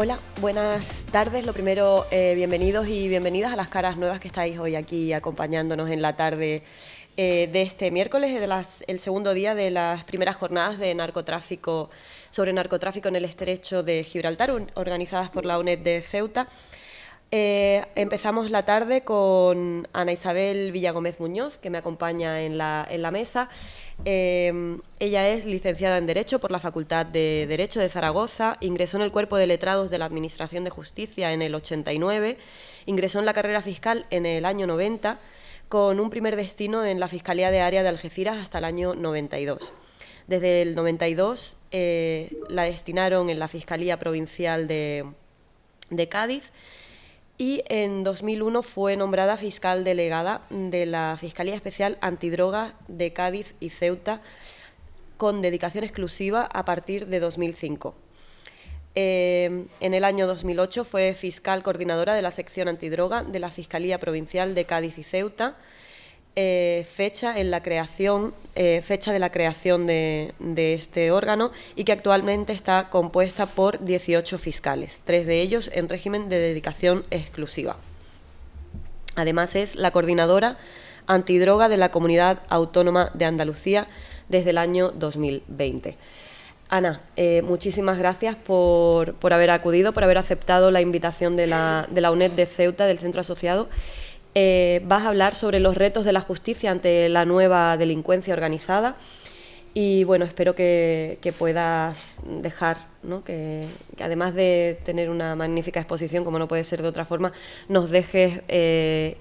Hola, buenas tardes. Lo primero, bienvenidos y bienvenidas a las caras nuevas que estáis hoy aquí acompañándonos en la tarde de este miércoles, el segundo día de las primeras jornadas de narcotráfico sobre narcotráfico en el estrecho de Gibraltar, organizadas por la UNED de Ceuta. Empezamos la tarde con Ana Isabel Villagómez Muñoz, que me acompaña en la mesa. Ella es licenciada en Derecho por la Facultad de Derecho de Zaragoza, ingresó en el Cuerpo de Letrados de la Administración de Justicia en el 89, ingresó en la carrera fiscal en el año 90, con un primer destino en la Fiscalía de Área de Algeciras hasta el año 92. Desde el 92 la destinaron en la Fiscalía Provincial de Cádiz, y en 2001 fue nombrada fiscal delegada de la Fiscalía Especial Antidrogas de Cádiz y Ceuta, con dedicación exclusiva a partir de 2005. En el año 2008 fue fiscal coordinadora de la sección antidroga de la Fiscalía Provincial de Cádiz y Ceuta, fecha de la creación de este órgano, y que actualmente está compuesta por 18 fiscales, 3 de ellos en régimen de dedicación exclusiva. Además es la coordinadora antidroga de la Comunidad Autónoma de Andalucía desde el año 2020. Ana, muchísimas gracias por haber acudido, por haber aceptado la invitación de la UNED de Ceuta, del Centro Asociado. Vas a hablar sobre los retos de la justicia ante la nueva delincuencia organizada y bueno, espero que puedas dejar, ¿no? que además de tener una magnífica exposición, como no puede ser de otra forma, nos dejes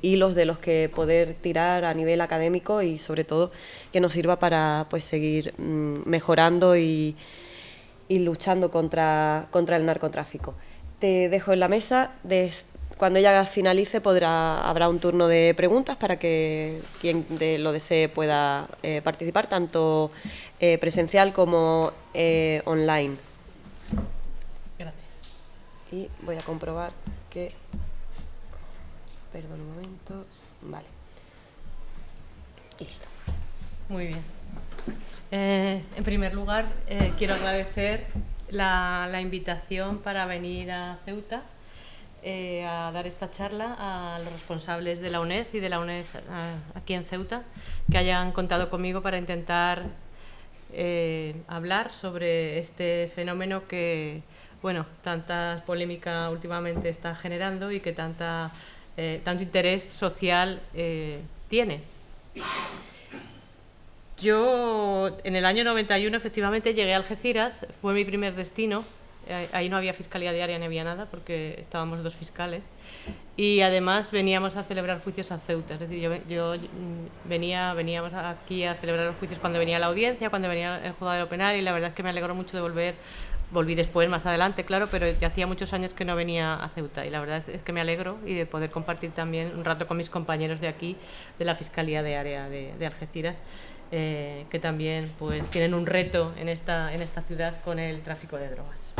hilos de los que poder tirar a nivel académico y sobre todo que nos sirva para pues seguir mejorando y luchando contra el narcotráfico. Te dejo en la mesa. Cuando ella finalice habrá un turno de preguntas para que quien lo desee pueda participar, tanto presencial como online. Gracias. Y voy a comprobar que... Perdón un momento. Vale. Listo. Muy bien. En primer lugar, quiero agradecer la invitación para venir a Ceuta a dar esta charla a los responsables de la UNED y de la UNED aquí en Ceuta, que hayan contado conmigo para intentar hablar sobre este fenómeno que, bueno, tanta polémica últimamente está generando y que tanto interés social tiene. Yo en el año 91 efectivamente llegué a Algeciras, fue mi primer destino. Ahí no había fiscalía diaria ni había nada porque estábamos 2 fiscales y además veníamos a celebrar juicios a Ceuta, es decir, veníamos aquí a celebrar los juicios cuando venía la audiencia, cuando venía el juzgado de lo penal, y la verdad es que me alegró mucho de volver. Volví después, más adelante, claro, pero ya hacía muchos años que no venía a Ceuta y la verdad es que me alegro y de poder compartir también un rato con mis compañeros de aquí, de la Fiscalía de Área de Algeciras, que también pues tienen un reto en esta ciudad con el tráfico de drogas.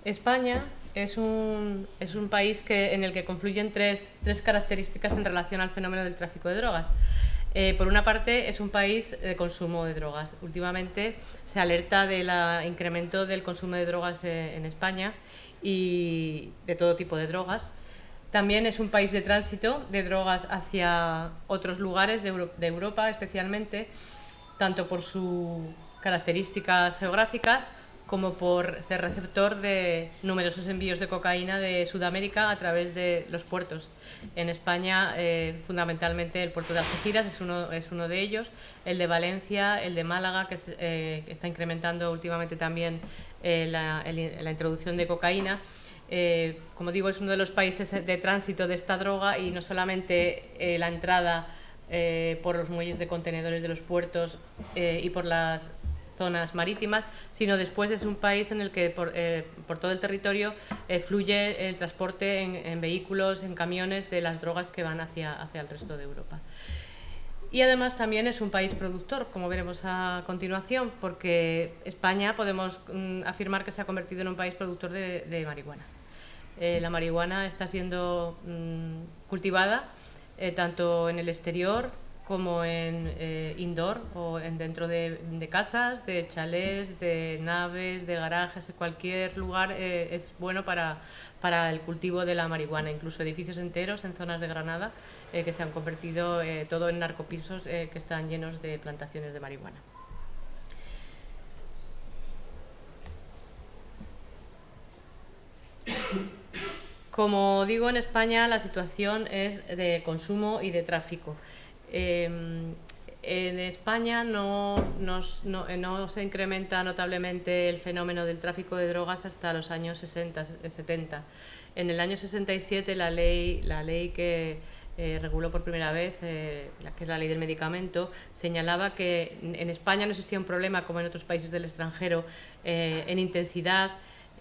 España es un país en el que confluyen tres características en relación al fenómeno del tráfico de drogas. Por una parte, es un país de consumo de drogas. Últimamente se alerta del incremento del consumo de drogas en España y de todo tipo de drogas. También es un país de tránsito de drogas hacia otros lugares de Europa, especialmente, tanto por sus características geográficas como por ser receptor de numerosos envíos de cocaína de Sudamérica a través de los puertos. En España, fundamentalmente, el puerto de Algeciras es uno de ellos, el de Valencia, el de Málaga, que está incrementando últimamente también la introducción de cocaína. Como digo, es uno de los países de tránsito de esta droga, y no solamente la entrada por los muelles de contenedores de los puertos y por las zonas marítimas, sino después es un país en el que por todo el territorio fluye el transporte en vehículos, en camiones, de las drogas que van hacia el resto de Europa. Y además también es un país productor, como veremos a continuación, porque España podemos afirmar que se ha convertido en un país productor de marihuana. La marihuana está siendo cultivada tanto en el exterior como en indoor o dentro de casas, de chalés, de naves, de garajes, en cualquier lugar es bueno para el cultivo de la marihuana. Incluso edificios enteros en zonas de Granada que se han convertido todo en narcopisos que están llenos de plantaciones de marihuana. Como digo, en España la situación es de consumo y de tráfico. En España no se incrementa notablemente el fenómeno del tráfico de drogas hasta los años 60, 70. En el año 67 la ley que reguló por primera vez, que es la ley del medicamento, señalaba que en España no existía un problema como en otros países del extranjero en intensidad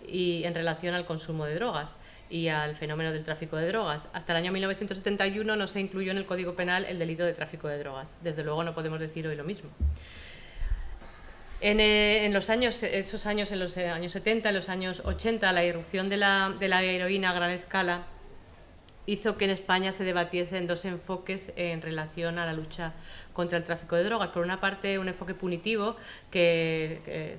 y en relación al consumo de drogas y al fenómeno del tráfico de drogas. Hasta el año 1971 no se incluyó en el Código Penal el delito de tráfico de drogas. Desde luego no podemos decir hoy lo mismo. En los años 70, en los años 80, la irrupción de la heroína a gran escala hizo que en España se debatiesen dos enfoques en relación a la lucha contra el tráfico de drogas. Por una parte, un enfoque punitivo, que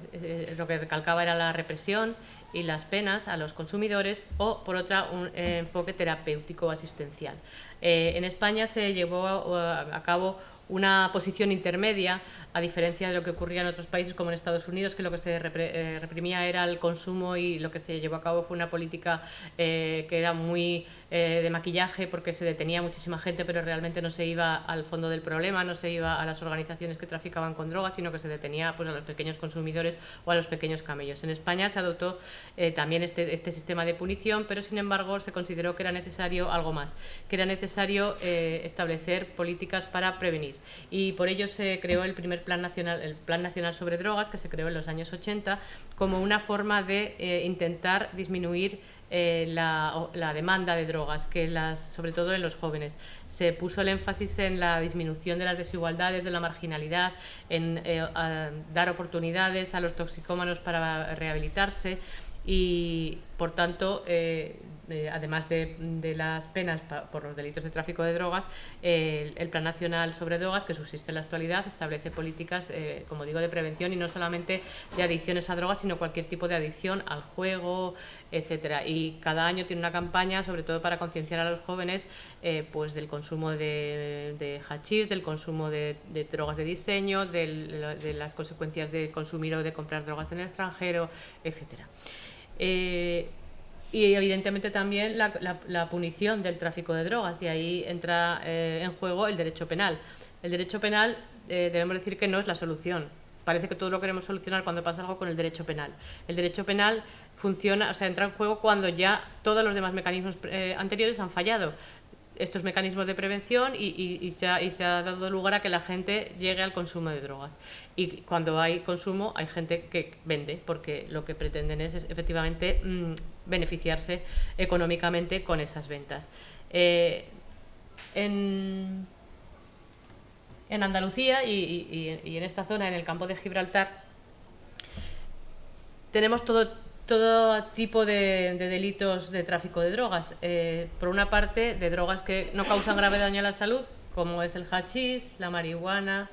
lo que recalcaba era la represión y las penas a los consumidores, o por otra, un enfoque terapéutico asistencial. En España se llevó a cabo una posición intermedia, a diferencia de lo que ocurría en otros países como en Estados Unidos, que lo que se reprimía era el consumo, y lo que se llevó a cabo fue una política que era muy de maquillaje, porque se detenía muchísima gente, pero realmente no se iba al fondo del problema, no se iba a las organizaciones que traficaban con drogas, sino que se detenía pues, a los pequeños consumidores o a los pequeños camellos. En España se adoptó también este sistema de punición, pero sin embargo se consideró que era necesario algo más, que era necesario establecer políticas para prevenir, y por ello se creó el primer Plan Nacional sobre Drogas, que se creó en los años 80 como una forma de intentar disminuir la demanda de drogas, sobre todo en los jóvenes. Se puso el énfasis en la disminución de las desigualdades, de la marginalidad, en dar oportunidades a los toxicómanos para rehabilitarse, y por tanto además de las penas por los delitos de tráfico de drogas, el Plan Nacional sobre Drogas, que subsiste en la actualidad, establece políticas, como digo, de prevención, y no solamente de adicciones a drogas, sino cualquier tipo de adicción al juego, etcétera. Y cada año tiene una campaña, sobre todo para concienciar a los jóvenes pues del consumo de hachís, del consumo de drogas de diseño, de las consecuencias de consumir o de comprar drogas en el extranjero, etcétera. Y evidentemente también la punición del tráfico de drogas, y ahí entra en juego el derecho penal. El derecho penal, debemos decir que no es la solución. Parece que todo lo queremos solucionar cuando pasa algo con el derecho penal. El derecho penal funciona, o sea, entra en juego cuando ya todos los demás mecanismos anteriores han fallado. Estos mecanismos de prevención y se ha dado lugar a que la gente llegue al consumo de drogas. Y cuando hay consumo hay gente que vende, porque lo que pretenden es efectivamente beneficiarse económicamente con esas ventas. En Andalucía y en esta zona, en el campo de Gibraltar, tenemos todo tipo de delitos de tráfico de drogas. Por una parte, de drogas que no causan grave daño a la salud, como es el hachís, la marihuana,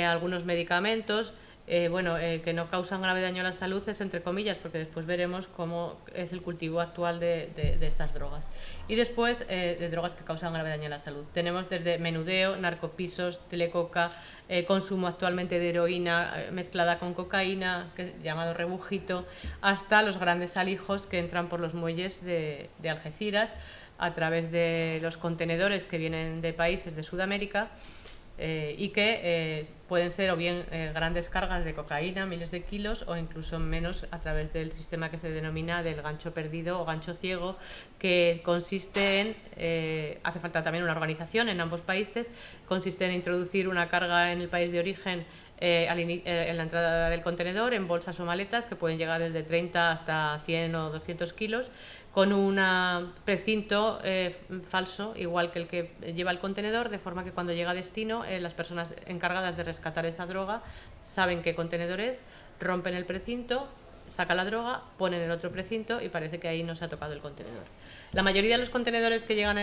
algunos medicamentos. Que no causan grave daño a la salud es entre comillas, porque después veremos cómo es el cultivo actual de estas drogas. Y después de drogas que causan grave daño a la salud. Tenemos desde menudeo, narcopisos, telecoca, consumo actualmente de heroína mezclada con cocaína, llamado rebujito, hasta los grandes alijos que entran por los muelles de Algeciras a través de los contenedores que vienen de países de Sudamérica. Y que pueden ser o bien grandes cargas de cocaína, miles de kilos, o incluso menos, a través del sistema que se denomina del gancho perdido o gancho ciego, que consiste en, hace falta también una organización en ambos países, consiste en introducir una carga en el país de origen en la entrada del contenedor, en bolsas o maletas que pueden llegar desde 30 hasta 100 o 200 kilos, con un precinto falso, igual que el que lleva el contenedor, de forma que cuando llega a destino, las personas encargadas de rescatar esa droga saben qué contenedor es, rompen el precinto, saca la droga, pone en el otro precinto y parece que ahí no se ha tocado el contenedor. La mayoría de los contenedores que llegan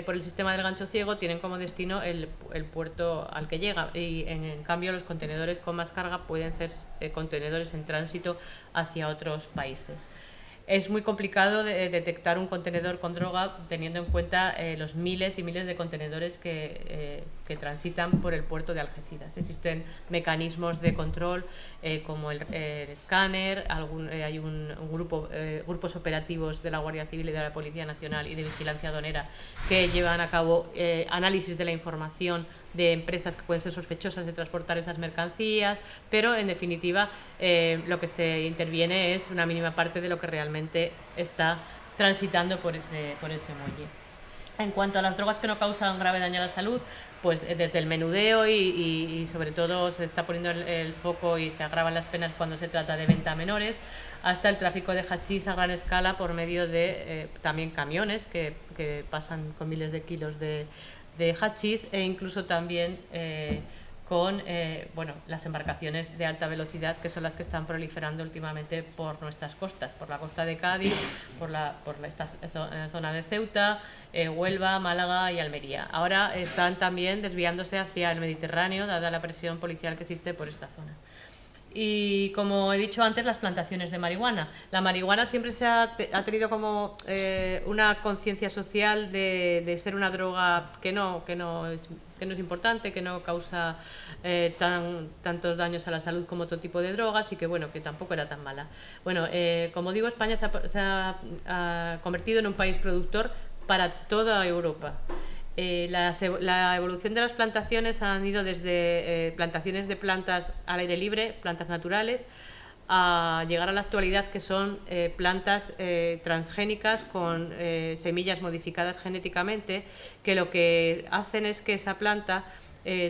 por el sistema del gancho ciego tienen como destino el puerto al que llega, y en cambio los contenedores con más carga pueden ser contenedores en tránsito hacia otros países. Es muy complicado detectar un contenedor con droga teniendo en cuenta los miles y miles de contenedores que transitan por el puerto de Algeciras. Existen mecanismos de control como el escáner, hay grupos operativos de la Guardia Civil y de la Policía Nacional y de Vigilancia Aduanera que llevan a cabo análisis de la información de empresas que pueden ser sospechosas de transportar esas mercancías, pero en definitiva lo que se interviene es una mínima parte de lo que realmente está transitando por ese muelle. En cuanto a las drogas que no causan grave daño a la salud, pues desde el menudeo y sobre todo se está poniendo el foco y se agravan las penas cuando se trata de venta a menores, hasta el tráfico de hachís a gran escala por medio de también camiones que pasan con miles de kilos de hachís, e incluso también con las embarcaciones de alta velocidad, que son las que están proliferando últimamente por nuestras costas, por la costa de Cádiz, por esta zona de Ceuta, Huelva, Málaga y Almería. Ahora están también desviándose hacia el Mediterráneo, dada la presión policial que existe por esta zona. Y como he dicho antes, las plantaciones de marihuana. La marihuana siempre se ha tenido como una conciencia social de ser una droga que no es importante, que no causa tantos daños a la salud como otro tipo de drogas, y que bueno, que tampoco era tan mala. Bueno, como digo, España se ha convertido en un país productor para toda Europa. La evolución de las plantaciones han ido desde plantaciones de plantas al aire libre, plantas naturales, a llegar a la actualidad que son plantas transgénicas con semillas modificadas genéticamente, que lo que hacen es que esa planta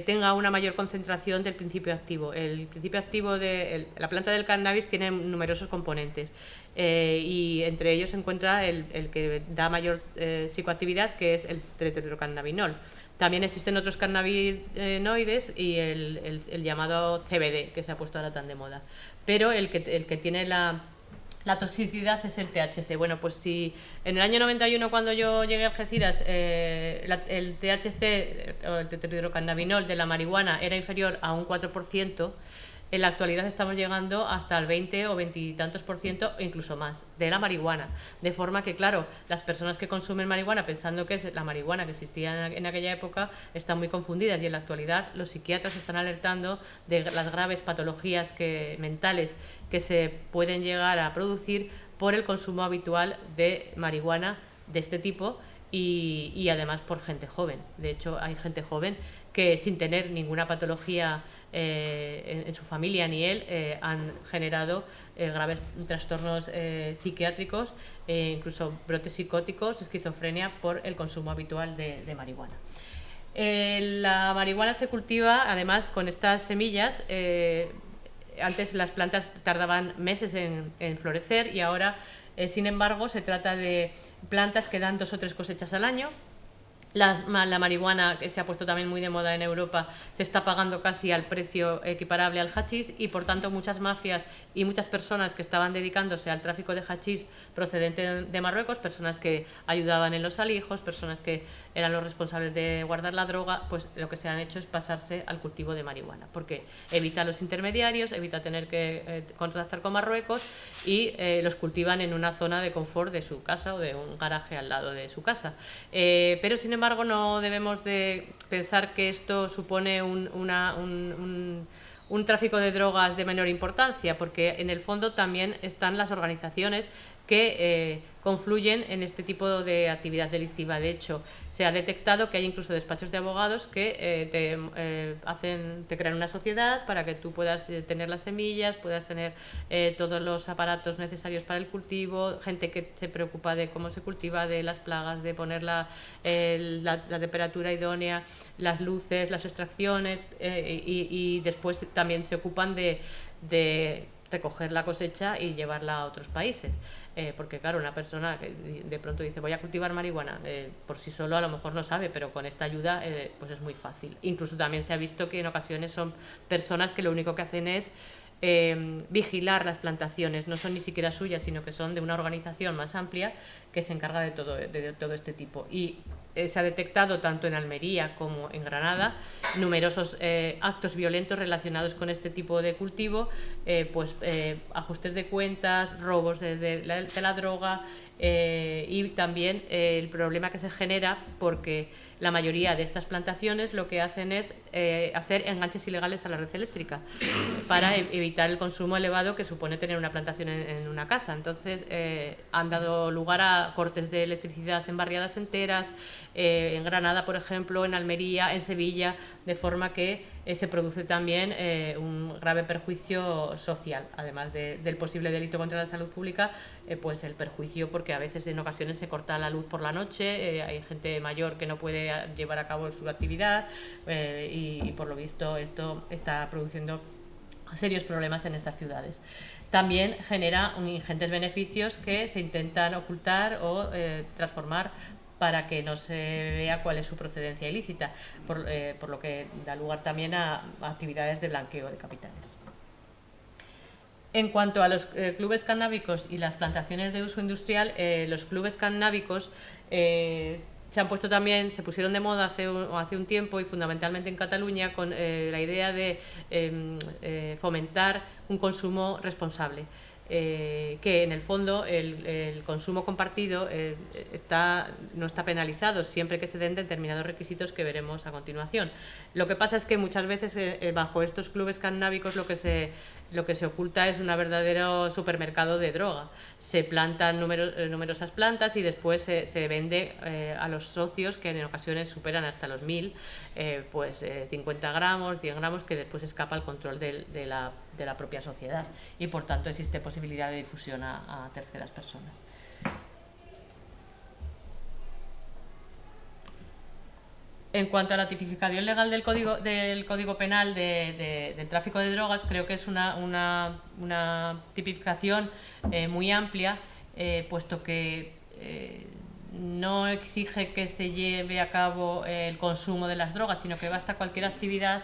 tenga una mayor concentración del principio activo. El principio activo de la planta del cannabis tiene numerosos componentes. Y entre ellos se encuentra el que da mayor psicoactividad, que es el tetrahidrocannabinol. También existen otros cannabinoides y el llamado CBD, que se ha puesto ahora tan de moda. Pero el que tiene la toxicidad es el THC. Bueno, pues si en el año 91, cuando yo llegué a Algeciras, el THC, o el tetrahidrocannabinol de la marihuana, era inferior a un 4%, en la actualidad estamos llegando hasta el 20 o 20 y tantos %, o incluso más, de la marihuana. De forma que, claro, las personas que consumen marihuana pensando que es la marihuana que existía en aquella época están muy confundidas, y en la actualidad los psiquiatras están alertando de las graves patologías mentales que se pueden llegar a producir por el consumo habitual de marihuana de este tipo, y además por gente joven. De hecho, hay gente joven que, sin tener ninguna patología en su familia ni él, han generado graves trastornos psiquiátricos, incluso brotes psicóticos, esquizofrenia, por el consumo habitual de marihuana. La marihuana se cultiva además con estas semillas. Antes las plantas tardaban meses en florecer, y ahora, sin embargo, se trata de plantas que dan 2 o 3 cosechas al año. La marihuana, que se ha puesto también muy de moda en Europa, se está pagando casi al precio equiparable al hachís, y por tanto muchas mafias y muchas personas que estaban dedicándose al tráfico de hachís procedente de Marruecos, personas que ayudaban en los alijos, personas que eran los responsables de guardar la droga, pues lo que se han hecho es pasarse al cultivo de marihuana, porque evita los intermediarios, evita tener que contactar con Marruecos, y los cultivan en una zona de confort de su casa o de un garaje al lado de su casa. Pero sin embargo no debemos de pensar que esto supone un tráfico de drogas de menor importancia, porque en el fondo también están las organizaciones que confluyen en este tipo de actividad delictiva. De hecho, se ha detectado que hay incluso despachos de abogados que te crean una sociedad para que tú puedas tener las semillas, puedas tener todos los aparatos necesarios para el cultivo, gente que se preocupa de cómo se cultiva, de las plagas, de poner la temperatura idónea, las luces, las extracciones, y después también se ocupan de recoger la cosecha y llevarla a otros países. Porque claro, una persona que de pronto dice voy a cultivar marihuana, por sí solo a lo mejor no sabe, pero con esta ayuda pues es muy fácil. Incluso también se ha visto que en ocasiones son personas que lo único que hacen es vigilar las plantaciones. No son ni siquiera suyas, sino que son de una organización más amplia que se encarga de todo este tipo. Y se ha detectado tanto en Almería como en Granada numerosos actos violentos relacionados con este tipo de cultivo, ajustes de cuentas, robos de la droga, y también el problema que se genera porque la mayoría de estas plantaciones lo que hacen es hacer enganches ilegales a la red eléctrica para evitar el consumo elevado que supone tener una plantación en una casa. Entonces han dado lugar a cortes de electricidad en barriadas enteras, en Granada, por ejemplo, en Almería, en Sevilla, de forma que se produce también un grave perjuicio social, además del posible delito contra la salud pública, pues el perjuicio porque a veces en ocasiones se corta la luz por la noche, hay gente mayor que no puede llevar a cabo su actividad, y por lo visto esto está produciendo serios problemas en estas ciudades. También genera ingentes beneficios que se intentan ocultar o transformar para que no se vea cuál es su procedencia ilícita, por lo que da lugar también a actividades de blanqueo de capitales. En cuanto a los clubes cannábicos y las plantaciones de uso industrial, los clubes cannábicos se pusieron de moda hace un tiempo, y fundamentalmente en Cataluña, con la idea de fomentar un consumo responsable. Que en el fondo el consumo compartido no está penalizado siempre que se den determinados requisitos que veremos a continuación. Lo que pasa es que muchas veces bajo estos clubes cannábicos lo que se oculta es un verdadero supermercado de droga. Se plantan numerosas plantas y después se vende a los socios, que en ocasiones superan hasta los 1000, 50 gramos, 100 gramos, que después escapa al control de la propia sociedad, y por tanto existe posibilidad de difusión a terceras personas. En cuanto a la tipificación legal del Código Penal del tráfico de drogas, creo que es una tipificación muy amplia, puesto que no exige que se lleve a cabo el consumo de las drogas, sino que basta cualquier actividad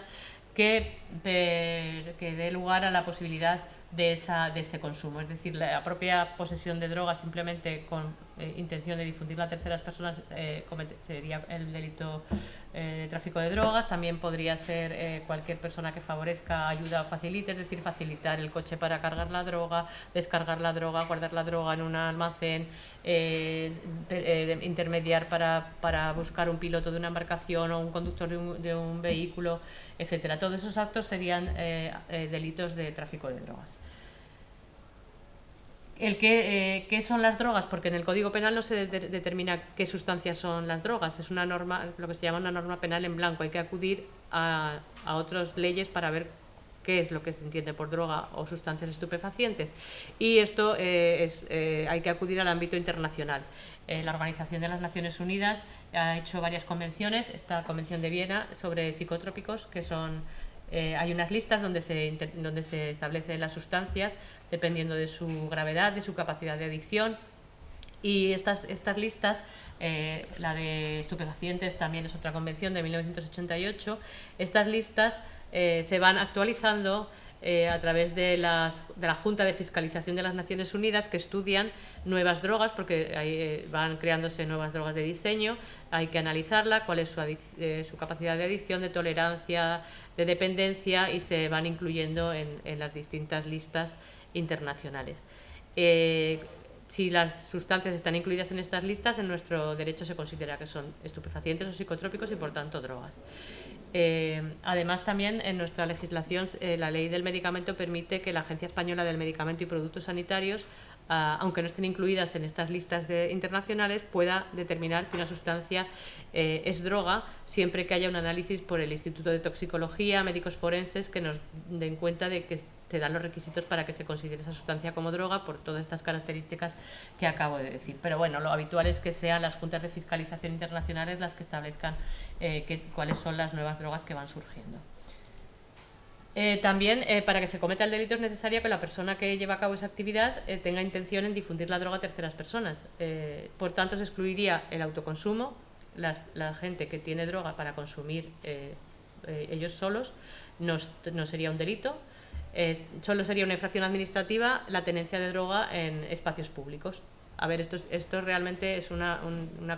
que dé lugar a la posibilidad de ese consumo. Es decir, la propia posesión de drogas simplemente con intención de difundirla a terceras personas sería el delito de tráfico de drogas. También podría ser cualquier persona que favorezca, ayuda o facilite, es decir, facilitar el coche para cargar la droga, descargar la droga, guardar la droga en un almacén, intermediar para buscar un piloto de una embarcación o un conductor de un vehículo, etcétera. Todos esos actos serían delitos de tráfico de drogas. ¿Qué son las drogas? Porque en el Código Penal no se determina qué sustancias son las drogas. Es una norma, lo que se llama una norma penal en blanco. Hay que acudir a otras leyes para ver qué es lo que se entiende por droga o sustancias estupefacientes. Y esto hay que acudir al ámbito internacional. La Organización de las Naciones Unidas ha hecho varias convenciones. Esta Convención de Viena sobre psicotrópicos, que son... hay unas listas donde se establecen las sustancias dependiendo de su gravedad, de su capacidad de adicción, y estas listas, la de estupefacientes también es otra convención de 1988. Estas listas se van actualizando a través de la Junta de Fiscalización de las Naciones Unidas, que estudian nuevas drogas, porque van creándose nuevas drogas de diseño. Hay que analizarla, cuál es su capacidad de adicción, de tolerancia, de dependencia, y se van incluyendo en las distintas listas internacionales. Si las sustancias están incluidas en estas listas, en nuestro derecho se considera que son estupefacientes o psicotrópicos y por tanto drogas. Además, también en nuestra legislación la ley del medicamento permite que la Agencia Española del Medicamento y Productos Sanitarios, aunque no estén incluidas en estas listas internacionales, pueda determinar que una sustancia es droga, siempre que haya un análisis por el Instituto de Toxicología, médicos forenses, que nos den cuenta de que te dan los requisitos para que se considere esa sustancia como droga por todas estas características que acabo de decir. Pero bueno, lo habitual es que sean las juntas de fiscalización internacionales las que establezcan cuáles son las nuevas drogas que van surgiendo. También, para que se cometa el delito, es necesario que la persona que lleva a cabo esa actividad tenga intención en difundir la droga a terceras personas. Por tanto, se excluiría el autoconsumo. La gente que tiene droga para consumir ellos solos no sería un delito. solo sería una infracción administrativa la tenencia de droga en espacios públicos. A ver, esto realmente es una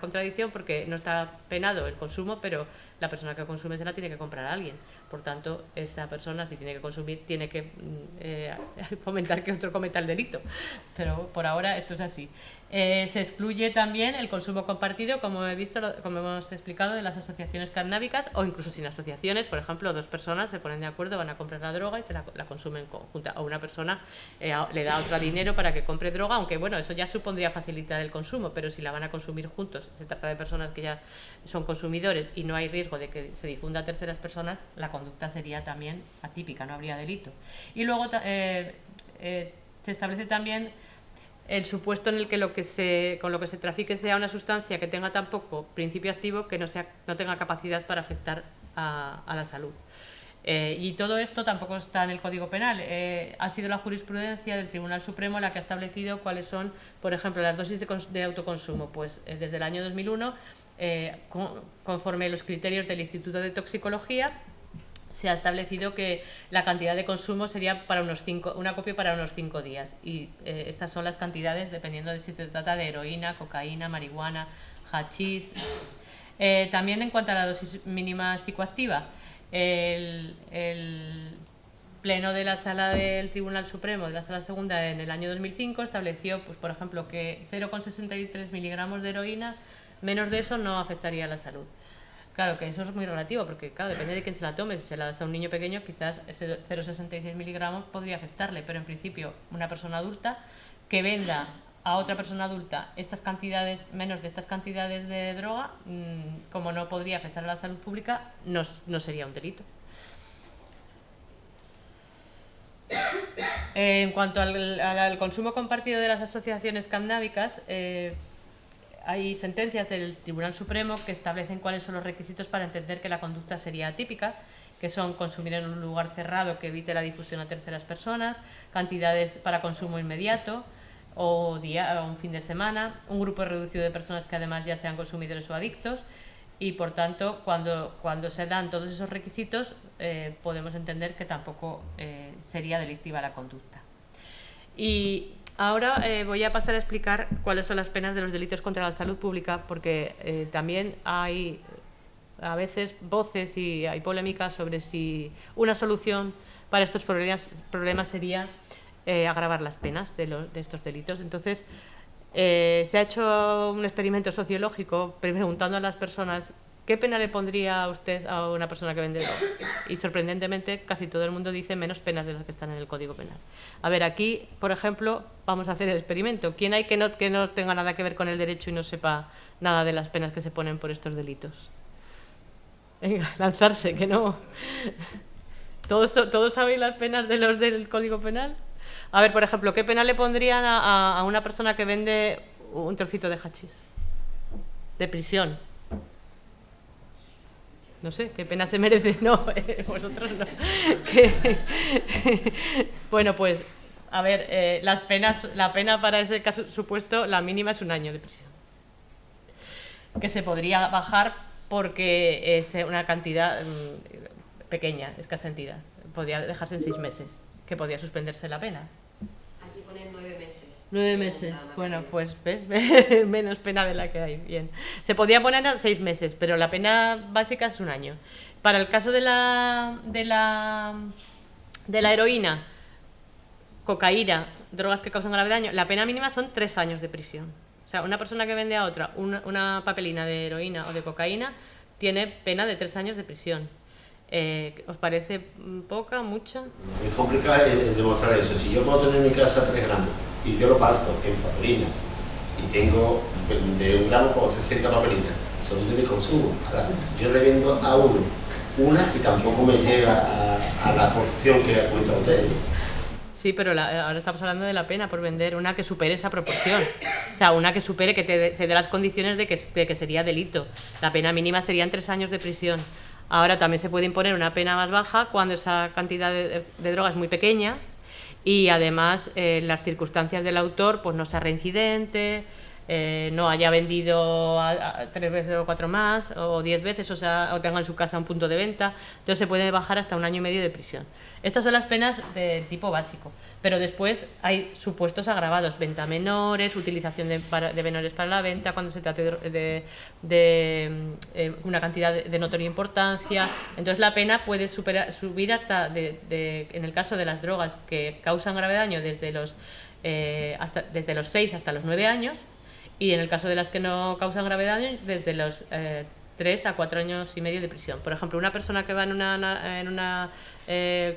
contradicción, porque no está penado el consumo, pero la persona que consume se la tiene que comprar a alguien. Por tanto, esa persona, si tiene que consumir, tiene que fomentar que otro cometa el delito. Pero por ahora esto es así. Se excluye también el consumo compartido, como hemos explicado, de las asociaciones cannábicas, o incluso sin asociaciones. Por ejemplo, dos personas se ponen de acuerdo, van a comprar la droga y la consumen conjunta, o una persona le da a otra dinero para que compre droga, aunque bueno, eso ya supondría facilitar el consumo, pero si la van a consumir juntos, se trata de personas que ya son consumidores y no hay riesgo de que se difunda a terceras personas, la conducta sería también atípica, no habría delito. Y luego se establece también el supuesto en el que con lo que se trafique sea una sustancia que tenga tan poco principio activo que no tenga capacidad para afectar a la salud. Y todo esto tampoco está en el Código Penal. Ha sido la jurisprudencia del Tribunal Supremo la que ha establecido cuáles son, por ejemplo, las dosis de autoconsumo. Pues desde el año 2001, conforme los criterios del Instituto de Toxicología, se ha establecido que la cantidad de consumo sería para una copia para unos 5 días. Y estas son las cantidades dependiendo de si se trata de heroína, cocaína, marihuana, hachís. También en cuanto a la dosis mínima psicoactiva, el Pleno de la Sala del Tribunal Supremo, de la Sala Segunda, en el año 2005, estableció, pues, por ejemplo, que 0,63 miligramos de heroína, menos de eso no afectaría a la salud. Claro que eso es muy relativo, porque claro, depende de quién se la tome. Si se la das a un niño pequeño, quizás ese 0,66 miligramos podría afectarle, pero en principio una persona adulta que venda a otra persona adulta menos de estas cantidades de droga, como no podría afectar a la salud pública, no sería un delito. En cuanto al consumo compartido de las asociaciones cannábicas, hay sentencias del Tribunal Supremo que establecen cuáles son los requisitos para entender que la conducta sería atípica, que son consumir en un lugar cerrado que evite la difusión a terceras personas, cantidades para consumo inmediato o un fin de semana, un grupo reducido de personas que además ya sean consumidores o adictos, y por tanto cuando se dan todos esos requisitos podemos entender que tampoco sería delictiva la conducta. Y ahora voy a pasar a explicar cuáles son las penas de los delitos contra la salud pública, porque también hay a veces voces y hay polémica sobre si una solución para estos problemas sería agravar las penas de estos delitos. Entonces, se ha hecho un experimento sociológico preguntando a las personas ¿qué pena le pondría a usted a una persona que vende droga? Y sorprendentemente casi todo el mundo dice menos penas de las que están en el Código Penal. A ver, aquí, por ejemplo, vamos a hacer el experimento. ¿Quién hay que no tenga nada que ver con el derecho y no sepa nada de las penas que se ponen por estos delitos? Venga, lanzarse, que no. ¿Todos sabéis las penas de los del Código Penal? A ver, por ejemplo, ¿qué pena le pondrían a una persona que vende un trocito de hachís? De prisión. No sé, ¿qué pena se merece? No, vosotros no. Bueno, pues, a ver, la pena para ese caso supuesto, la mínima es 1 año de prisión. Que se podría bajar porque es una cantidad pequeña, escasa entidad. Podría dejarse en 6 meses, que podría suspenderse la pena. Aquí ponen 9 meses. 9 meses, bueno, pues ¿ves? Menos pena de la que hay, bien. Se podía poner a 6 meses, pero la pena básica es 1 año. Para el caso de la heroína, cocaína, drogas que causan grave daño, la pena mínima son 3 años de prisión. O sea, una persona que vende a otra una papelina de heroína o de cocaína tiene pena de 3 años de prisión. ¿Os parece poca, mucha? Es complicado demostrar eso. Si yo puedo tener en mi casa 3 gramos y yo lo parto en papelinas y tengo de 1 gramo por 60 papelinas, son de mi consumo. Ahora, yo le vendo a uno una y tampoco me llega a la porción que cuenta usted. Sí, pero ahora estamos hablando de la pena por vender una que supere esa proporción. O sea, una que supere, que se dé las condiciones de que sería delito. La pena mínima serían 3 años de prisión. Ahora también se puede imponer una pena más baja cuando esa cantidad de droga es muy pequeña y además las circunstancias del autor pues no sea reincidente, no haya vendido a 3 veces o 4 más, o 10 veces, o sea, o tenga en su casa un punto de venta. Entonces se puede bajar hasta 1 año y medio de prisión. Estas son las penas de tipo básico, pero después hay supuestos agravados: venta a menores, utilización de menores para la venta, cuando se trate de una cantidad de notoria importancia. Entonces la pena puede subir hasta, en el caso de las drogas que causan grave daño, desde los 6 hasta los 9 años, y en el caso de las que no causan grave daño, desde los 3 a 4 años y medio de prisión. Por ejemplo, una persona que va en una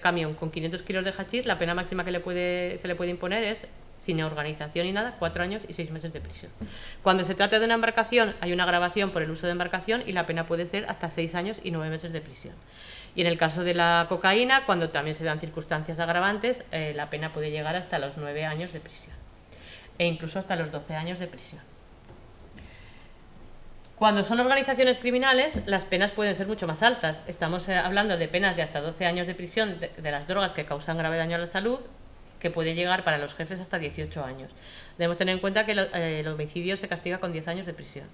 camión con 500 kilos de hachís, la pena máxima que se le puede imponer es, sin organización ni nada, 4 años y 6 meses de prisión. Cuando se trata de una embarcación, hay una agravación por el uso de embarcación y la pena puede ser hasta 6 años y 9 meses de prisión. Y en el caso de la cocaína, cuando también se dan circunstancias agravantes, la pena puede llegar hasta los 9 años de prisión, e incluso hasta los 12 años de prisión. Cuando son organizaciones criminales, las penas pueden ser mucho más altas. Estamos hablando de penas de hasta 12 años de prisión de las drogas que causan grave daño a la salud, que puede llegar para los jefes hasta 18 años. Debemos tener en cuenta que el homicidio se castiga con 10 años de prisión.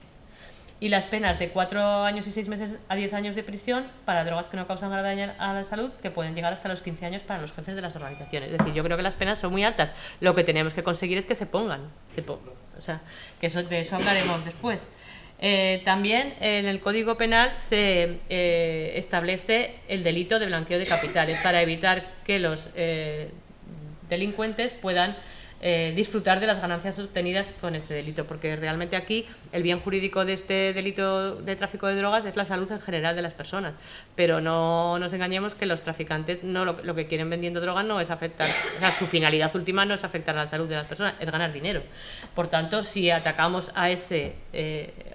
Y las penas de 4 años y 6 meses a 10 años de prisión para drogas que no causan grave daño a la salud, que pueden llegar hasta los 15 años para los jefes de las organizaciones. Es decir, yo creo que las penas son muy altas. Lo que tenemos que conseguir es que se pongan. O sea, que de eso hablaremos después. También en el Código Penal se establece el delito de blanqueo de capitales, para evitar que los delincuentes puedan disfrutar de las ganancias obtenidas con este delito, porque realmente aquí el bien jurídico de este delito de tráfico de drogas es la salud en general de las personas, pero no nos engañemos que los traficantes lo que quieren vendiendo droga no es afectar, o sea, su finalidad última no es afectar a la salud de las personas, es ganar dinero. Por tanto, si atacamos a ese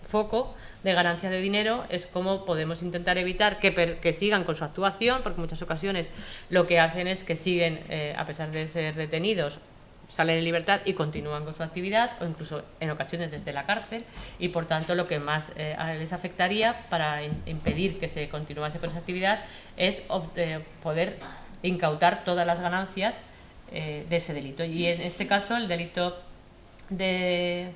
foco de ganancia de dinero, es como podemos intentar evitar que sigan con su actuación, porque en muchas ocasiones lo que hacen es que siguen, a pesar de ser detenidos, salen en libertad y continúan con su actividad, o incluso en ocasiones desde la cárcel, y por tanto lo que más les afectaría para impedir que se continuase con esa actividad es poder incautar todas las ganancias de ese delito. Y en este caso el delito de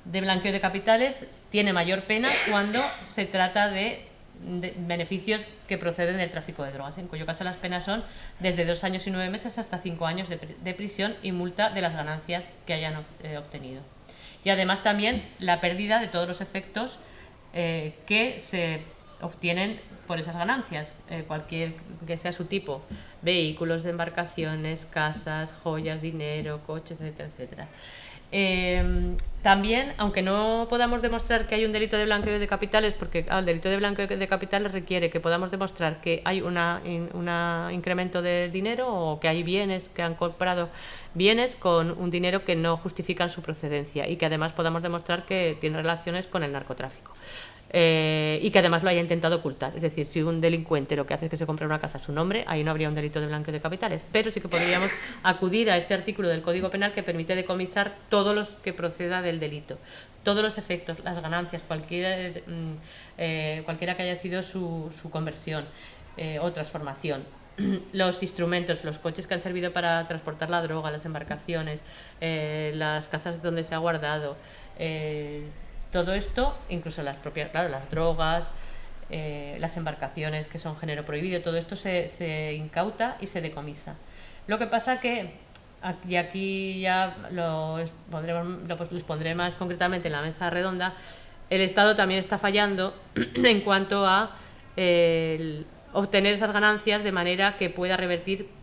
blanqueo de capitales tiene mayor pena cuando se trata de beneficios que proceden del tráfico de drogas, en cuyo caso las penas son desde 2 años y 9 meses hasta 5 años de prisión y multa de las ganancias que hayan obtenido. Y además también la pérdida de todos los efectos que se obtienen por esas ganancias, cualquier que sea su tipo: vehículos, de embarcaciones, casas, joyas, dinero, coches, etcétera, etcétera. También, aunque no podamos demostrar que hay un delito de blanqueo de capitales, porque el delito de blanqueo de capitales requiere que podamos demostrar que hay un incremento de dinero, o que hay bienes, que han comprado bienes con un dinero que no justifican su procedencia, y que además podamos demostrar que tiene relaciones con el narcotráfico. Y que además lo haya intentado ocultar. Es decir, si un delincuente lo que hace es que se compra una casa a su nombre, ahí no habría un delito de blanqueo de capitales, pero sí que podríamos acudir a este artículo del Código Penal que permite decomisar todos los que proceda del delito, todos los efectos, las ganancias, cualquiera que haya sido su conversión o transformación, los instrumentos, los coches que han servido para transportar la droga, las embarcaciones, las casas donde se ha guardado, todo esto, incluso las propias, claro, las drogas, las embarcaciones que son género prohibido, todo esto se incauta y se decomisa. Lo que pasa que, y aquí ya les pondré más concretamente en la mesa redonda, el Estado también está fallando en cuanto a obtener esas ganancias de manera que pueda revertir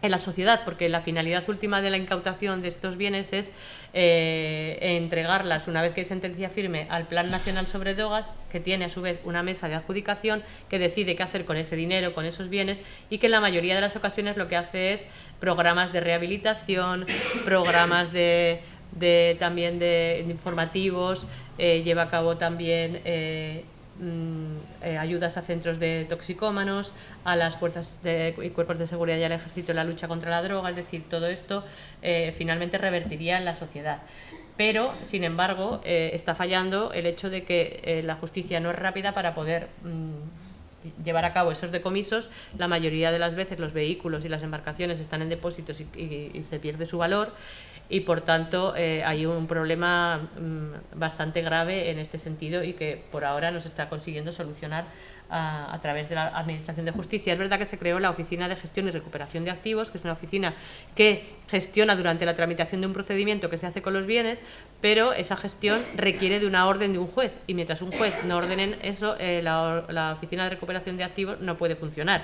en la sociedad, porque la finalidad última de la incautación de estos bienes es entregarlas, una vez que hay sentencia firme, al Plan Nacional sobre Drogas, que tiene a su vez una mesa de adjudicación que decide qué hacer con ese dinero, con esos bienes, y que en la mayoría de las ocasiones lo que hace es programas de rehabilitación, programas también de informativos, lleva a cabo también ayudas a centros de toxicómanos, a las fuerzas y cuerpos de seguridad y al ejército en la lucha contra la droga. Es decir, todo esto finalmente revertiría en la sociedad. Pero, sin embargo, está fallando el hecho de que la justicia no es rápida para poder llevar a cabo esos decomisos. La mayoría de las veces los vehículos y las embarcaciones están en depósitos y se pierde su valor. y por tanto hay un problema bastante grave en este sentido y que por ahora no se está consiguiendo solucionar a través de la Administración de Justicia. Es verdad que se creó la Oficina de Gestión y Recuperación de Activos, que es una oficina que gestiona durante la tramitación de un procedimiento que se hace con los bienes, pero esa gestión requiere de una orden de un juez, y mientras un juez no ordene eso, la Oficina de Recuperación de Activos no puede funcionar.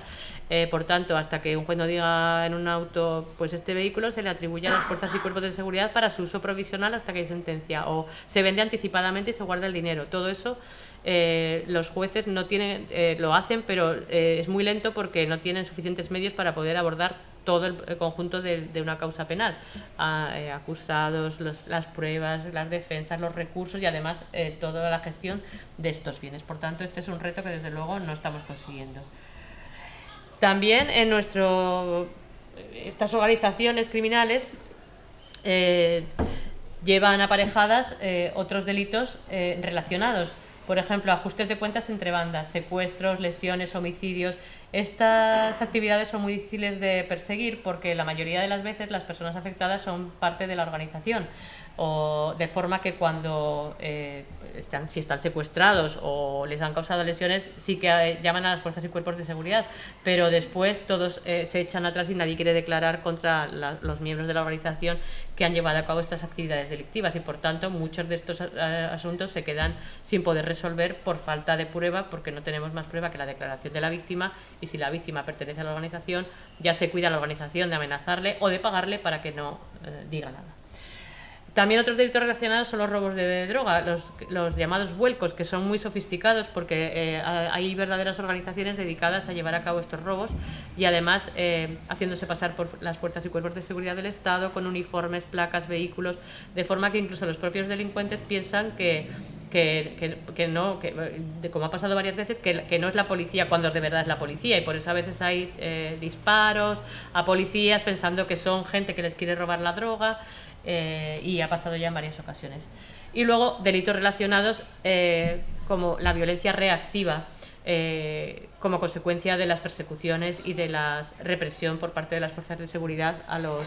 Por tanto, hasta que un juez no diga en un auto, pues este vehículo se le atribuye a las fuerzas y cuerpos de seguridad para su uso provisional hasta que hay sentencia, o se vende anticipadamente y se guarda el dinero. Todo eso los jueces no tienen, lo hacen, pero es muy lento porque no tienen suficientes medios para poder abordar todo el conjunto de una causa penal, acusados, las pruebas, las defensas, los recursos y además toda la gestión de estos bienes. Por tanto, este es un reto que desde luego no estamos consiguiendo. También en estas organizaciones criminales llevan aparejadas otros delitos relacionados. Por ejemplo, ajustes de cuentas entre bandas, secuestros, lesiones, homicidios. Estas actividades son muy difíciles de perseguir porque la mayoría de las veces las personas afectadas son parte de la organización, o de forma que cuando si están secuestrados o les han causado lesiones, sí que llaman a las fuerzas y cuerpos de seguridad, pero después todos se echan atrás y nadie quiere declarar contra los miembros de la organización que han llevado a cabo estas actividades delictivas, y por tanto muchos de estos asuntos se quedan sin poder resolver por falta de prueba, porque no tenemos más prueba que la declaración de la víctima, y si la víctima pertenece a la organización ya se cuida la organización de amenazarle o de pagarle para que no diga nada. También otros delitos relacionados son los robos de droga, los llamados vuelcos, que son muy sofisticados porque hay verdaderas organizaciones dedicadas a llevar a cabo estos robos, y además haciéndose pasar por las fuerzas y cuerpos de seguridad del Estado con uniformes, placas, vehículos, de forma que incluso los propios delincuentes piensan como ha pasado varias veces, que no es la policía cuando de verdad es la policía, y por eso a veces hay disparos a policías pensando que son gente que les quiere robar la droga. Y ha pasado ya en varias ocasiones. Y luego delitos relacionados como la violencia reactiva, como consecuencia de las persecuciones y de la represión por parte de las fuerzas de seguridad a los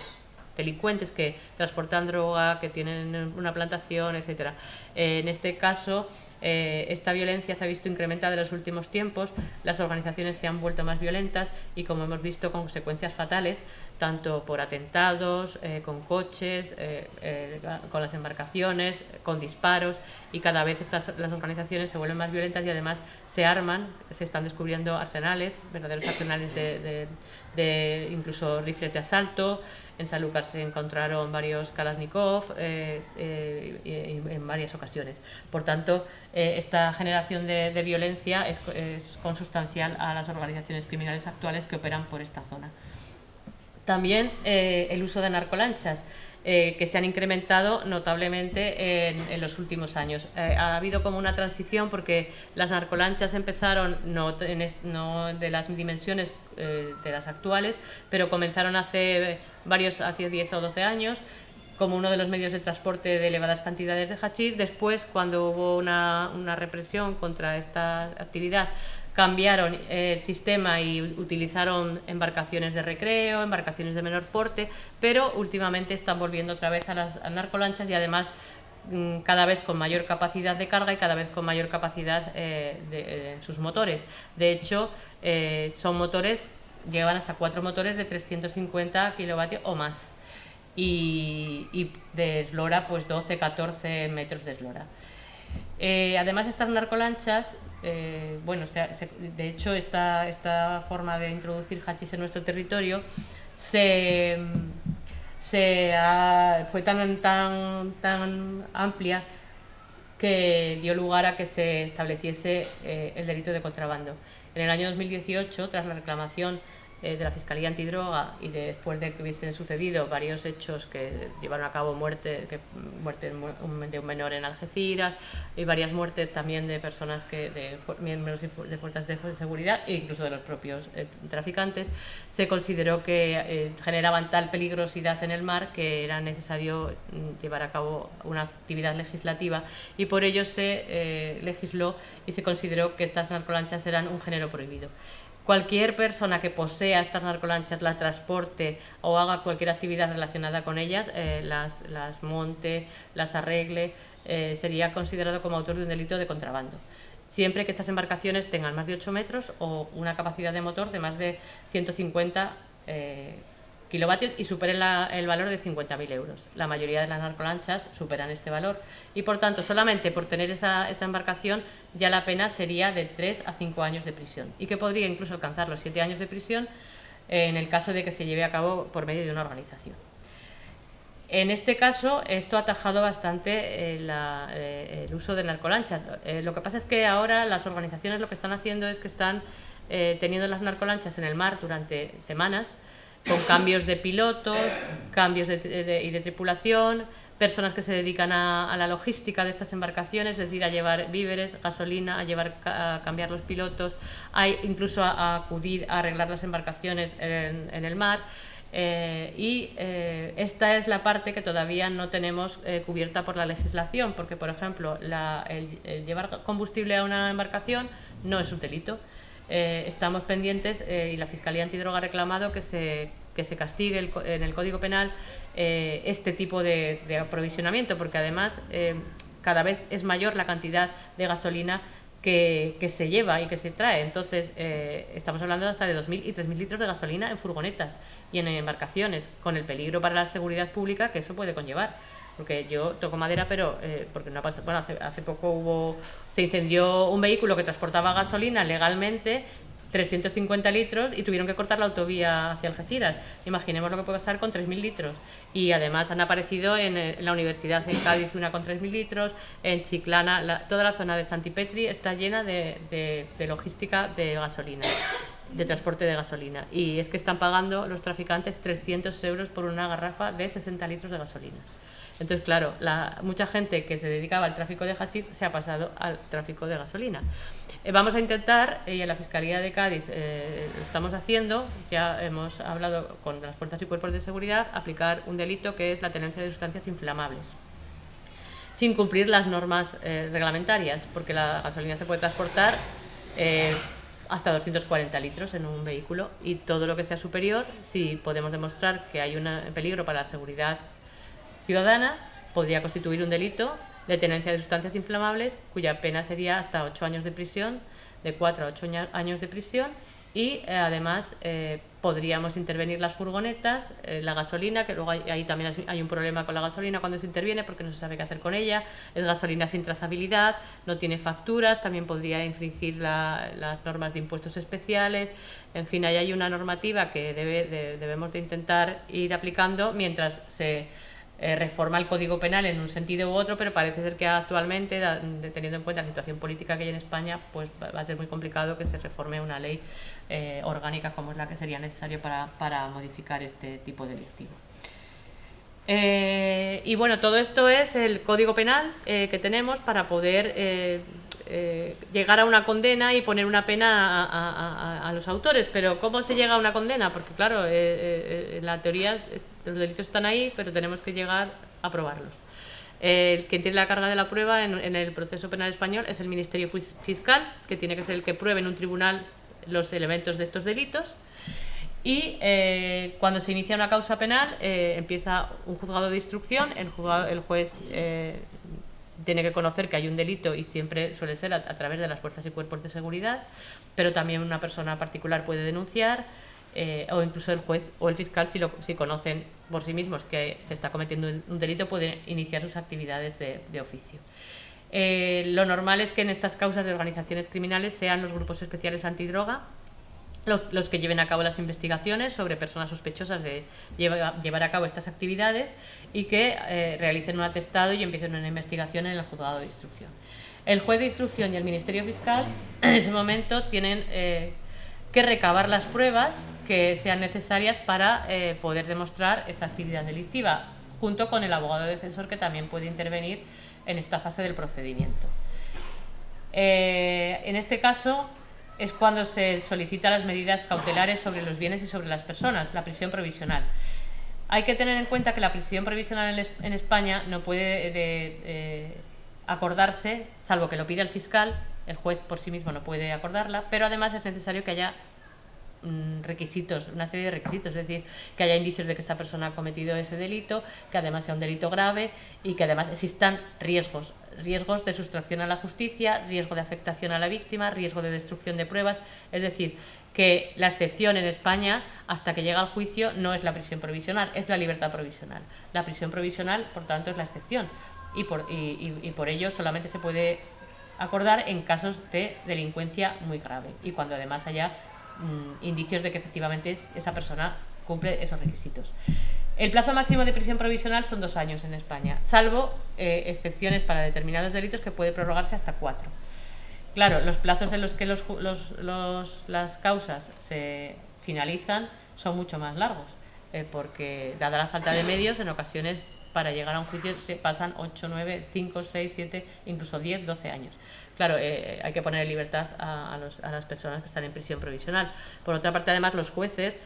delincuentes que transportan droga, que tienen una plantación, etcétera. En este caso, esta violencia se ha visto incrementada en los últimos tiempos, las organizaciones se han vuelto más violentas y, como hemos visto, con consecuencias fatales, tanto por atentados, con coches, con las embarcaciones, con disparos, y cada vez las organizaciones se vuelven más violentas y además se arman, se están descubriendo arsenales, verdaderos arsenales de incluso rifles de asalto. En Sanlúcar se encontraron varios Kalashnikov en varias ocasiones. Por tanto, esta generación de violencia es consustancial a las organizaciones criminales actuales que operan por esta zona. También el uso de narcolanchas, que se han incrementado notablemente en los últimos años. Ha habido como una transición porque las narcolanchas empezaron no de las dimensiones de las actuales, pero comenzaron hace 10 o 12 años como uno de los medios de transporte de elevadas cantidades de hachís. Después, cuando hubo una represión contra esta actividad, cambiaron el sistema y utilizaron embarcaciones de recreo, embarcaciones de menor porte, pero últimamente están volviendo otra vez a las narcolanchas, y además cada vez con mayor capacidad de carga y cada vez con mayor capacidad en sus motores. De hecho, son motores, llevan hasta 4 motores de 350 kilovatios o más, y de eslora pues 12-14 metros de eslora. Además, estas narcolanchas, de hecho esta forma de introducir hachís en nuestro territorio fue tan amplia que dio lugar a que se estableciese el delito de contrabando. En el año 2018, tras la reclamación de la Fiscalía Antidroga y después de que hubiesen sucedido varios hechos que llevaron a cabo muerte de un menor en Algeciras, y varias muertes también de personas de miembros de fuerzas de seguridad e incluso de los propios traficantes, se consideró que generaban tal peligrosidad en el mar que era necesario llevar a cabo una actividad legislativa, y por ello se legisló y se consideró que estas narcolanchas eran un género prohibido. Cualquier persona que posea estas narcolanchas, las transporte o haga cualquier actividad relacionada con ellas, las monte, las arregle, sería considerado como autor de un delito de contrabando. Siempre que estas embarcaciones tengan más de 8 metros o una capacidad de motor de más de 150 kilovatios y superen el valor de 50.000 euros. La mayoría de las narcolanchas superan este valor y, por tanto, solamente por tener esa embarcación ya la pena sería de 3 a 5 años de prisión y que podría incluso alcanzar los 7 años de prisión en el caso de que se lleve a cabo por medio de una organización. En este caso, esto ha atajado bastante el uso de narcolanchas. Lo que pasa es que ahora las organizaciones lo que están haciendo es que están teniendo las narcolanchas en el mar durante semanas, con cambios de pilotos, cambios de tripulación, personas que se dedican a la logística de estas embarcaciones, es decir, a llevar víveres, gasolina, a cambiar los pilotos, incluso a acudir a arreglar las embarcaciones en el mar. Esta es la parte que todavía no tenemos cubierta por la legislación, porque, por ejemplo, el llevar combustible a una embarcación no es un delito. Estamos pendientes y la Fiscalía Antidroga ha reclamado que se castigue en el Código Penal este tipo de aprovisionamiento, porque además cada vez es mayor la cantidad de gasolina que se lleva y que se trae. Entonces estamos hablando hasta de 2.000 y 3.000 litros de gasolina en furgonetas y en embarcaciones, con el peligro para la seguridad pública que eso puede conllevar. Porque yo toco madera, pero porque no pasa, bueno, hace poco se incendió un vehículo que transportaba gasolina legalmente, 350 litros, y tuvieron que cortar la autovía hacia Algeciras. Imaginemos lo que puede pasar con 3.000 litros. Y además han aparecido en la universidad en Cádiz una con 3.000 litros, en Chiclana, toda la zona de Santipetri está llena de logística de gasolina, de transporte de gasolina. Y es que están pagando los traficantes 300 euros por una garrafa de 60 litros de gasolina. Entonces, claro, mucha gente que se dedicaba al tráfico de hachís se ha pasado al tráfico de gasolina. Vamos a intentar, y en la Fiscalía de Cádiz lo estamos haciendo, ya hemos hablado con las fuerzas y cuerpos de seguridad, aplicar un delito que es la tenencia de sustancias inflamables, sin cumplir las normas reglamentarias, porque la gasolina se puede transportar hasta 240 litros en un vehículo, y todo lo que sea superior, si podemos demostrar que hay un peligro para la seguridad ciudadana, podría constituir un delito de tenencia de sustancias inflamables, cuya pena sería hasta 8 años de prisión, de 4 a 8 años de prisión, y además podríamos intervenir las furgonetas, la gasolina, que luego ahí también hay un problema con la gasolina cuando se interviene porque no se sabe qué hacer con ella, es gasolina sin trazabilidad, no tiene facturas, también podría infringir las normas de impuestos especiales. En fin, ahí hay una normativa que debemos de intentar ir aplicando mientras se reforma el Código Penal en un sentido u otro, pero parece ser que actualmente, teniendo en cuenta la situación política que hay en España, pues va a ser muy complicado que se reforme una ley orgánica como es la que sería necesario para modificar este tipo delictivo. Y bueno, todo esto es el Código Penal que tenemos para poder llegar a una condena y poner una pena a los autores. Pero ¿cómo se llega a una condena? Porque claro, en la teoría los delitos están ahí, pero tenemos que llegar a probarlos. Quien tiene la carga de la prueba en el proceso penal español es el Ministerio Fiscal, que tiene que ser el que pruebe en un tribunal los elementos de estos delitos. Y cuando se inicia una causa penal, empieza un juzgado de instrucción, el juez tiene que conocer que hay un delito y siempre suele ser a través de las fuerzas y cuerpos de seguridad, pero también una persona particular puede denunciar, o incluso el juez o el fiscal, si conocen por sí mismos que se está cometiendo un delito, pueden iniciar sus actividades de oficio. Lo normal es que en estas causas de organizaciones criminales sean los grupos especiales antidroga los que lleven a cabo las investigaciones sobre personas sospechosas de llevar a cabo estas actividades y que realicen un atestado y empiecen una investigación en el juzgado de instrucción. El juez de instrucción y el Ministerio Fiscal en ese momento tienen que recabar las pruebas que sean necesarias para poder demostrar esa actividad delictiva, junto con el abogado defensor, que también puede intervenir en esta fase del procedimiento. En este caso es cuando se solicitan las medidas cautelares sobre los bienes y sobre las personas, la prisión provisional. Hay que tener en cuenta que la prisión provisional en España no puede acordarse, salvo que lo pida el fiscal. El juez por sí mismo no puede acordarla, pero además es necesario que haya requisitos, una serie de requisitos, es decir, que haya indicios de que esta persona ha cometido ese delito, que además sea un delito grave y que además existan riesgos de sustracción a la justicia, riesgo de afectación a la víctima, riesgo de destrucción de pruebas, es decir, que la excepción en España, hasta que llega al juicio, no es la prisión provisional, es la libertad provisional. La prisión provisional, por tanto, es la excepción y por ello solamente se puede acordar en casos de delincuencia muy grave y cuando además haya indicios de que efectivamente esa persona cumple esos requisitos. El plazo máximo de prisión provisional son 2 años en España, salvo excepciones para determinados delitos que puede prorrogarse hasta 4. Claro, los plazos en los que las causas se finalizan son mucho más largos, porque dada la falta de medios, en ocasiones para llegar a un juicio se pasan 8, 9, 5, 6, 7, incluso 10, 12 años. Claro, hay que poner en libertad a las personas que están en prisión provisional. Por otra parte, además, los jueces,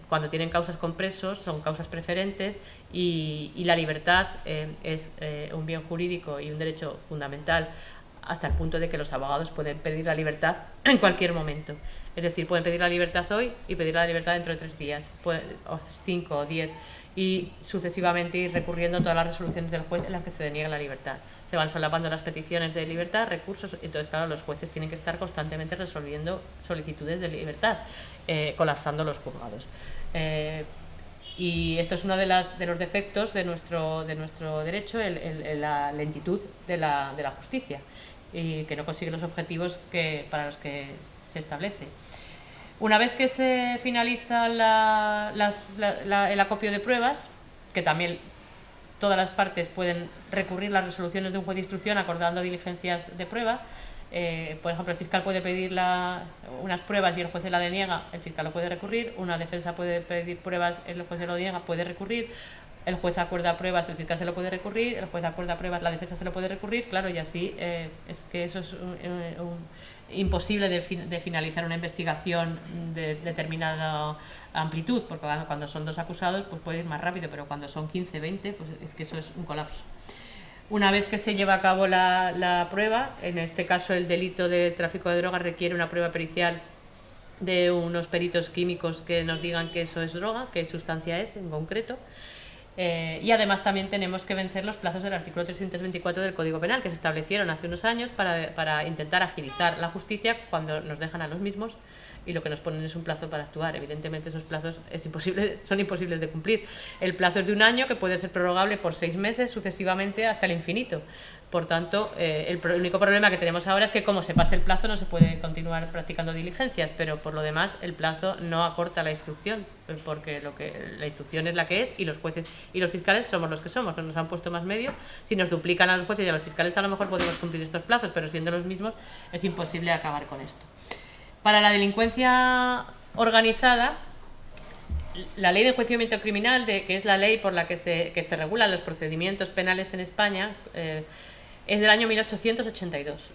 cuando tienen causas con presos, son causas preferentes y la libertad es un bien jurídico y un derecho fundamental hasta el punto de que los abogados pueden pedir la libertad en cualquier momento. Es decir, pueden pedir la libertad hoy y pedir la libertad dentro de 3 días, o 5 o 10, y sucesivamente ir recurriendo a todas las resoluciones del juez en las que se deniega la libertad. Se van solapando las peticiones de libertad, recursos, entonces claro, los jueces tienen que estar constantemente resolviendo solicitudes de libertad, colapsando los juzgados. Y esto es uno de los defectos de nuestro derecho, la lentitud de la justicia, y que no consigue los objetivos para los que se establece. Una vez que se finaliza el acopio de pruebas, que también todas las partes pueden recurrir las resoluciones de un juez de instrucción acordando diligencias de prueba. Por ejemplo, el fiscal puede pedir unas pruebas y el juez se la deniega, el fiscal lo puede recurrir. Una defensa puede pedir pruebas, el juez se lo deniega, puede recurrir. El juez acuerda pruebas, el fiscal se lo puede recurrir. El juez acuerda pruebas, la defensa se lo puede recurrir. Claro, y así es que eso es imposible de finalizar una investigación de determinada amplitud, porque cuando son 2 acusados pues puede ir más rápido, pero cuando son 15, 20, pues es que eso es un colapso. Una vez que se lleva a cabo la prueba, en este caso el delito de tráfico de drogas requiere una prueba pericial de unos peritos químicos que nos digan que eso es droga, qué sustancia es en concreto. Y además también tenemos que vencer los plazos del artículo 324 del Código Penal, que se establecieron hace unos años para intentar agilizar la justicia cuando nos dejan a los mismos y lo que nos ponen es un plazo para actuar. Evidentemente esos plazos son imposibles de cumplir. El plazo es de 1 año, que puede ser prorrogable por 6 meses sucesivamente hasta el infinito. Por tanto, el único problema que tenemos ahora es que como se pase el plazo no se puede continuar practicando diligencias, pero por lo demás el plazo no acorta la instrucción, porque la instrucción es la que es y los jueces y los fiscales somos los que somos, no nos han puesto más medios. Si nos duplican a los jueces y a los fiscales a lo mejor podemos cumplir estos plazos, pero siendo los mismos es imposible acabar con esto. Para la delincuencia organizada, la ley de enjuiciamiento criminal, que es la ley por la que se regulan los procedimientos penales en España, es del año 1882.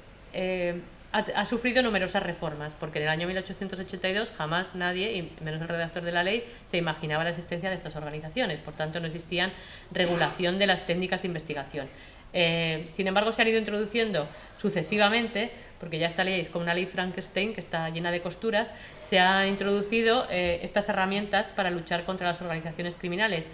Ha sufrido numerosas reformas, porque en el año 1882 jamás nadie, y menos el redactor de la ley, se imaginaba la existencia de estas organizaciones. Por tanto, no existían regulación de las técnicas de investigación. Sin embargo, se han ido introduciendo sucesivamente, porque ya esta ley es como una ley Frankenstein que está llena de costuras, se han introducido estas herramientas para luchar contra las organizaciones criminales.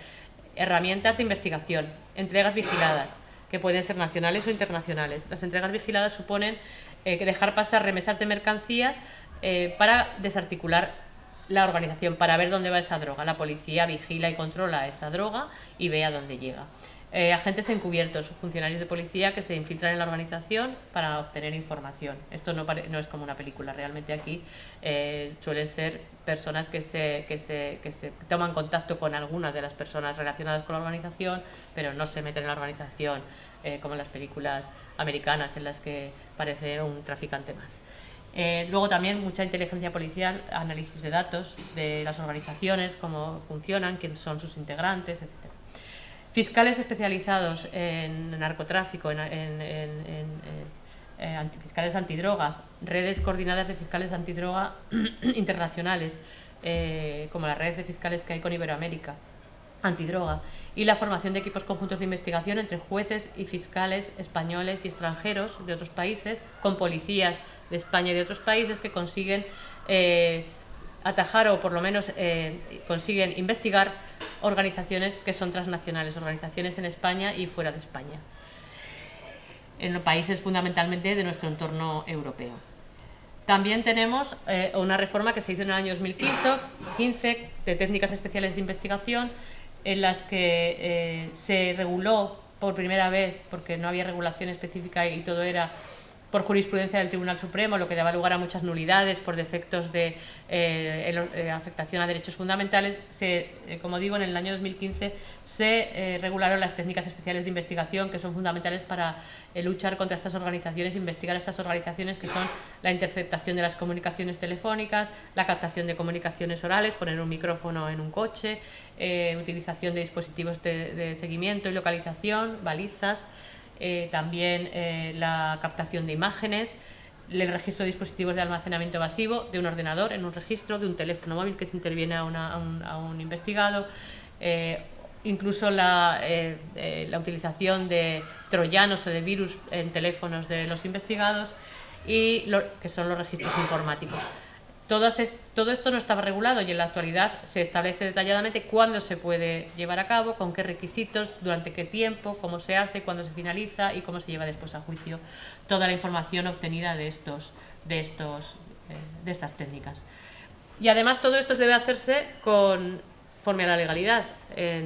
Herramientas de investigación, entregas vigiladas, que pueden ser nacionales o internacionales. Las entregas vigiladas suponen que dejar pasar remesas de mercancías para desarticular la organización, para ver dónde va esa droga. La policía vigila y controla esa droga y ve a dónde llega. Agentes encubiertos, funcionarios de policía que se infiltran en la organización para obtener información. Esto no es como una película, realmente aquí suelen ser personas que se toman contacto con algunas de las personas relacionadas con la organización, pero no se meten en la organización como en las películas americanas en las que parece un traficante más. Luego también mucha inteligencia policial, análisis de datos de las organizaciones, cómo funcionan, quiénes son sus integrantes, etc. Fiscales especializados en narcotráfico, fiscales antidrogas, redes coordinadas de fiscales antidroga internacionales, como la red de fiscales que hay con Iberoamérica, antidroga, y la formación de equipos conjuntos de investigación entre jueces y fiscales españoles y extranjeros de otros países, con policías de España y de otros países que consiguen atajar o por lo menos consiguen investigar organizaciones que son transnacionales, organizaciones en España y fuera de España, en los países fundamentalmente de nuestro entorno europeo. También tenemos una reforma que se hizo en el año 2015 de técnicas especiales de investigación, en las que se reguló por primera vez, porque no había regulación específica y todo era por jurisprudencia del Tribunal Supremo, lo que daba lugar a muchas nulidades por defectos de afectación a derechos fundamentales. Como digo, en el año 2015 se regularon las técnicas especiales de investigación, que son fundamentales para luchar contra estas organizaciones, investigar estas organizaciones, que son la interceptación de las comunicaciones telefónicas, la captación de comunicaciones orales, poner un micrófono en un coche, utilización de dispositivos de seguimiento y localización, balizas, también la captación de imágenes, el registro de dispositivos de almacenamiento masivo, de un ordenador en un registro, de un teléfono móvil que se interviene a un investigado, incluso la utilización de troyanos o de virus en teléfonos de los investigados, y que son los registros informáticos. Todo esto no estaba regulado y en la actualidad se establece detalladamente cuándo se puede llevar a cabo, con qué requisitos, durante qué tiempo, cómo se hace, cuándo se finaliza y cómo se lleva después a juicio toda la información obtenida de estas técnicas. Y además todo esto debe hacerse conforme a la legalidad.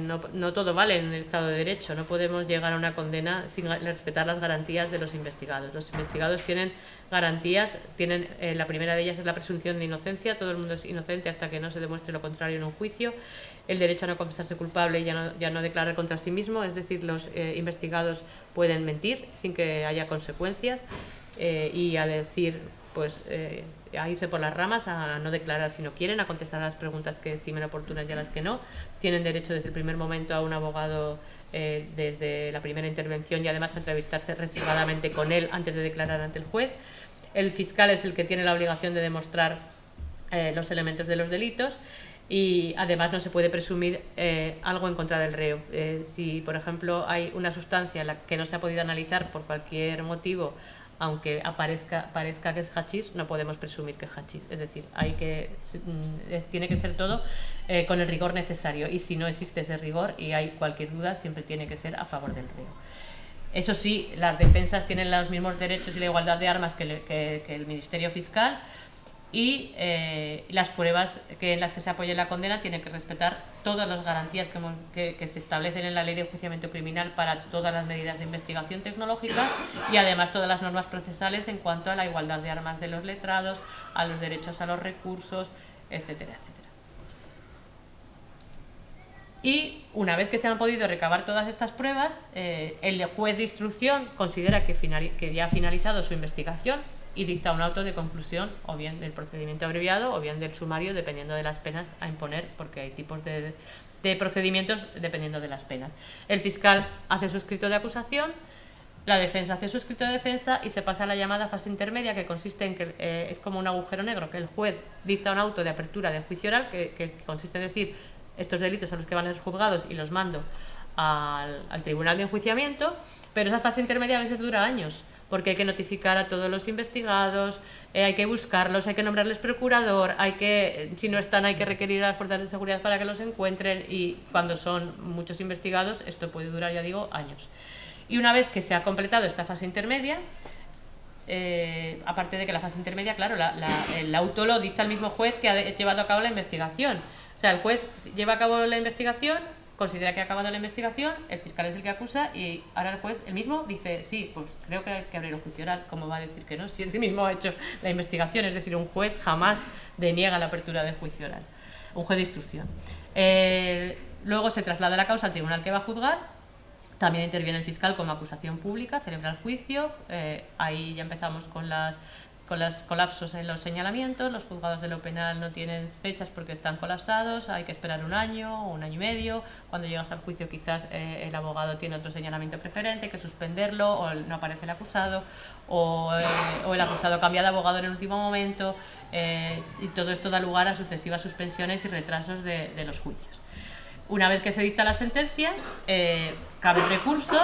No todo vale en el Estado de Derecho, no podemos llegar a una condena sin respetar las garantías de los investigados. Los investigados tienen garantías, la primera de ellas es la presunción de inocencia, todo el mundo es inocente hasta que no se demuestre lo contrario en un juicio, el derecho a no confesarse culpable y ya no declarar contra sí mismo, es decir, los investigados pueden mentir sin que haya consecuencias y a decir, pues, a irse por las ramas, a no declarar si no quieren, a contestar a las preguntas que estimen oportunas y a las que no. Tienen derecho desde el primer momento a un abogado desde la primera intervención y además a entrevistarse reservadamente con él antes de declarar ante el juez. El fiscal es el que tiene la obligación de demostrar los elementos de los delitos y además no se puede presumir algo en contra del reo. Si, por ejemplo, hay una sustancia que no se ha podido analizar por cualquier motivo, aunque parezca que es hachís, no podemos presumir que es hachís. Es decir, tiene que ser todo con el rigor necesario, y si no existe ese rigor y hay cualquier duda, siempre tiene que ser a favor del reo. Eso sí, las defensas tienen los mismos derechos y la igualdad de armas que el Ministerio Fiscal, y las pruebas en las que se apoye la condena tienen que respetar todas las garantías que se establecen en la Ley de Enjuiciamiento Criminal para todas las medidas de investigación tecnológica, y además todas las normas procesales en cuanto a la igualdad de armas de los letrados, a los derechos a los recursos, etcétera, etcétera. Y una vez que se han podido recabar todas estas pruebas, el juez de instrucción considera que ya ha finalizado su investigación y dicta un auto de conclusión, o bien del procedimiento abreviado o bien del sumario, dependiendo de las penas a imponer, porque hay tipos de procedimientos dependiendo de las penas. El fiscal hace su escrito de acusación, la defensa hace su escrito de defensa y se pasa a la llamada fase intermedia, que consiste en que es como un agujero negro, que el juez dicta un auto de apertura de juicio oral, que consiste en decir estos delitos a los que van a ser juzgados y los mando al tribunal de enjuiciamiento, pero esa fase intermedia a veces dura años, porque hay que notificar a todos los investigados, hay que buscarlos, hay que nombrarles procurador, si no están, hay que requerir a las fuerzas de seguridad para que los encuentren, y cuando son muchos investigados esto puede durar, ya digo, años. Y una vez que se ha completado esta fase intermedia, aparte de que la fase intermedia, claro, el auto lo dicta el mismo juez que ha llevado a cabo la investigación. O sea, el juez lleva a cabo la investigación, considera que ha acabado la investigación, el fiscal es el que acusa y ahora el juez, el mismo, dice, sí, pues creo que hay que abrir un juicio oral. ¿Cómo va a decir que no? Si él mismo ha hecho la investigación, es decir, un juez jamás deniega la apertura de juicio oral, un juez de instrucción. Luego se traslada la causa al tribunal que va a juzgar, también interviene el fiscal como acusación pública, celebra el juicio, ahí ya empezamos con los colapsos en los señalamientos. Los juzgados de lo penal no tienen fechas porque están colapsados, hay que esperar un año o un año y medio. Cuando llegas al juicio quizás el abogado tiene otro señalamiento preferente, hay que suspenderlo, o no aparece el acusado, o el acusado cambia de abogado en el último momento, y todo esto da lugar a sucesivas suspensiones y retrasos de los juicios. Una vez que se dicta la sentencia, cabe recurso,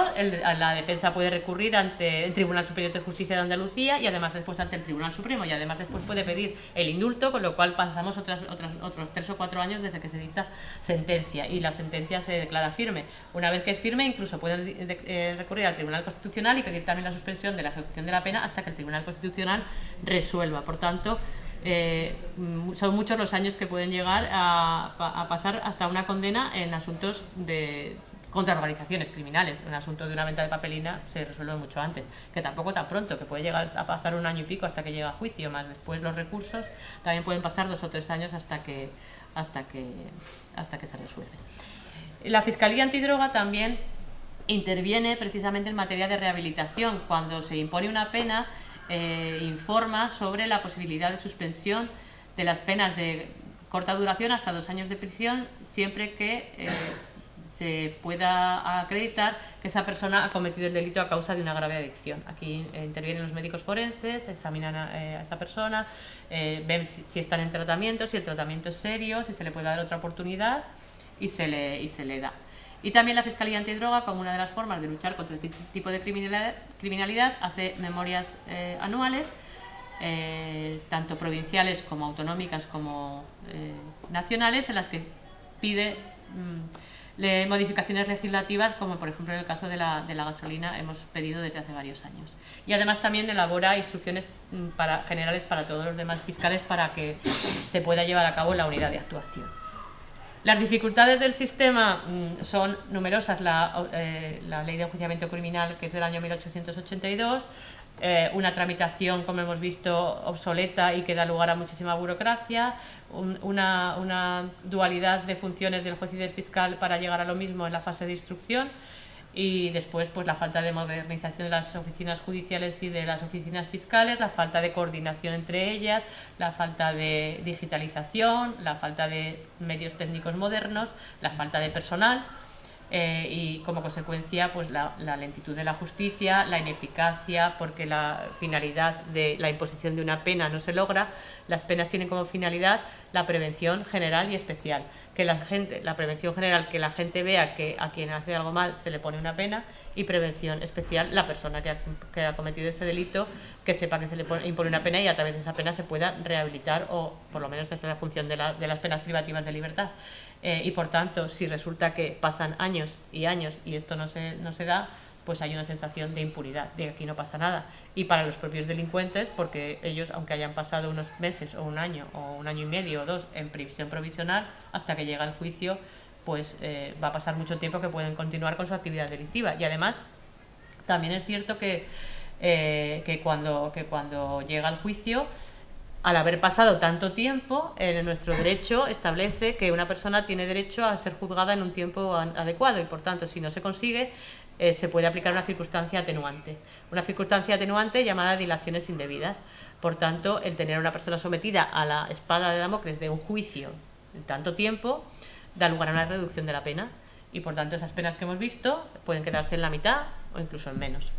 la defensa puede recurrir ante el Tribunal Superior de Justicia de Andalucía y además después ante el Tribunal Supremo, y además después puede pedir el indulto, con lo cual pasamos otros 3 o 4 años desde que se dicta sentencia, y la sentencia se declara firme. Una vez que es firme, incluso pueden recurrir al Tribunal Constitucional y pedir también la suspensión de la ejecución de la pena hasta que el Tribunal Constitucional resuelva. Por tanto, son muchos los años que pueden llegar a pasar hasta una condena en asuntos contra organizaciones criminales. Un asunto de una venta de papelina se resuelve mucho antes, que tampoco tan pronto, que puede llegar a pasar 1 año y pico hasta que llega a juicio, más después los recursos también pueden pasar 2 o 3 años hasta que se resuelve. La Fiscalía Antidroga también interviene precisamente en materia de rehabilitación. Cuando se impone una pena, informa sobre la posibilidad de suspensión de las penas de corta duración hasta 2 años de prisión, siempre que se pueda acreditar que esa persona ha cometido el delito a causa de una grave adicción. Aquí intervienen los médicos forenses, examinan a esa persona, ven si están en tratamiento, si el tratamiento es serio, si se le puede dar otra oportunidad, y se le da. Y también la Fiscalía Antidroga, como una de las formas de luchar contra este tipo de criminalidad, hace memorias anuales, tanto provinciales como autonómicas como nacionales, en las que pide modificaciones legislativas, como por ejemplo en el caso de la gasolina hemos pedido desde hace varios años. Y además también elabora instrucciones generales para todos los demás fiscales para que se pueda llevar a cabo la unidad de actuación. Las dificultades del sistema son numerosas. La Ley de Enjuiciamiento Criminal, que es del año 1882, una tramitación, como hemos visto, obsoleta y que da lugar a muchísima burocracia, una dualidad de funciones del juez y del fiscal para llegar a lo mismo en la fase de instrucción, y después pues la falta de modernización de las oficinas judiciales y de las oficinas fiscales, la falta de coordinación entre ellas, la falta de digitalización, la falta de medios técnicos modernos, la falta de personal, y como consecuencia pues la lentitud de la justicia, la ineficacia, porque la finalidad de la imposición de una pena no se logra. Las penas tienen como finalidad la prevención general y especial, que la prevención general, que la gente vea que a quien hace algo mal se le pone una pena, y prevención especial, la persona que ha cometido ese delito, que sepa que se le impone una pena y a través de esa pena se pueda rehabilitar, o por lo menos esa es la función de las penas privativas de libertad. Y por tanto, si resulta que pasan años y años y esto no se da, pues hay una sensación de impunidad, de que aquí no pasa nada. Y para los propios delincuentes, porque ellos, aunque hayan pasado unos meses o un año y medio o 2 en prisión provisional, hasta que llega el juicio, pues va a pasar mucho tiempo que pueden continuar con su actividad delictiva. Y además, también es cierto que cuando llega el juicio, al haber pasado tanto tiempo, nuestro derecho establece que una persona tiene derecho a ser juzgada en un tiempo adecuado, y por tanto, si no se consigue, se puede aplicar una circunstancia atenuante. Una circunstancia atenuante llamada dilaciones indebidas. Por tanto, el tener a una persona sometida a la espada de Damocles de un juicio en tanto tiempo da lugar a una reducción de la pena, y por tanto esas penas que hemos visto pueden quedarse en la mitad o incluso en menos.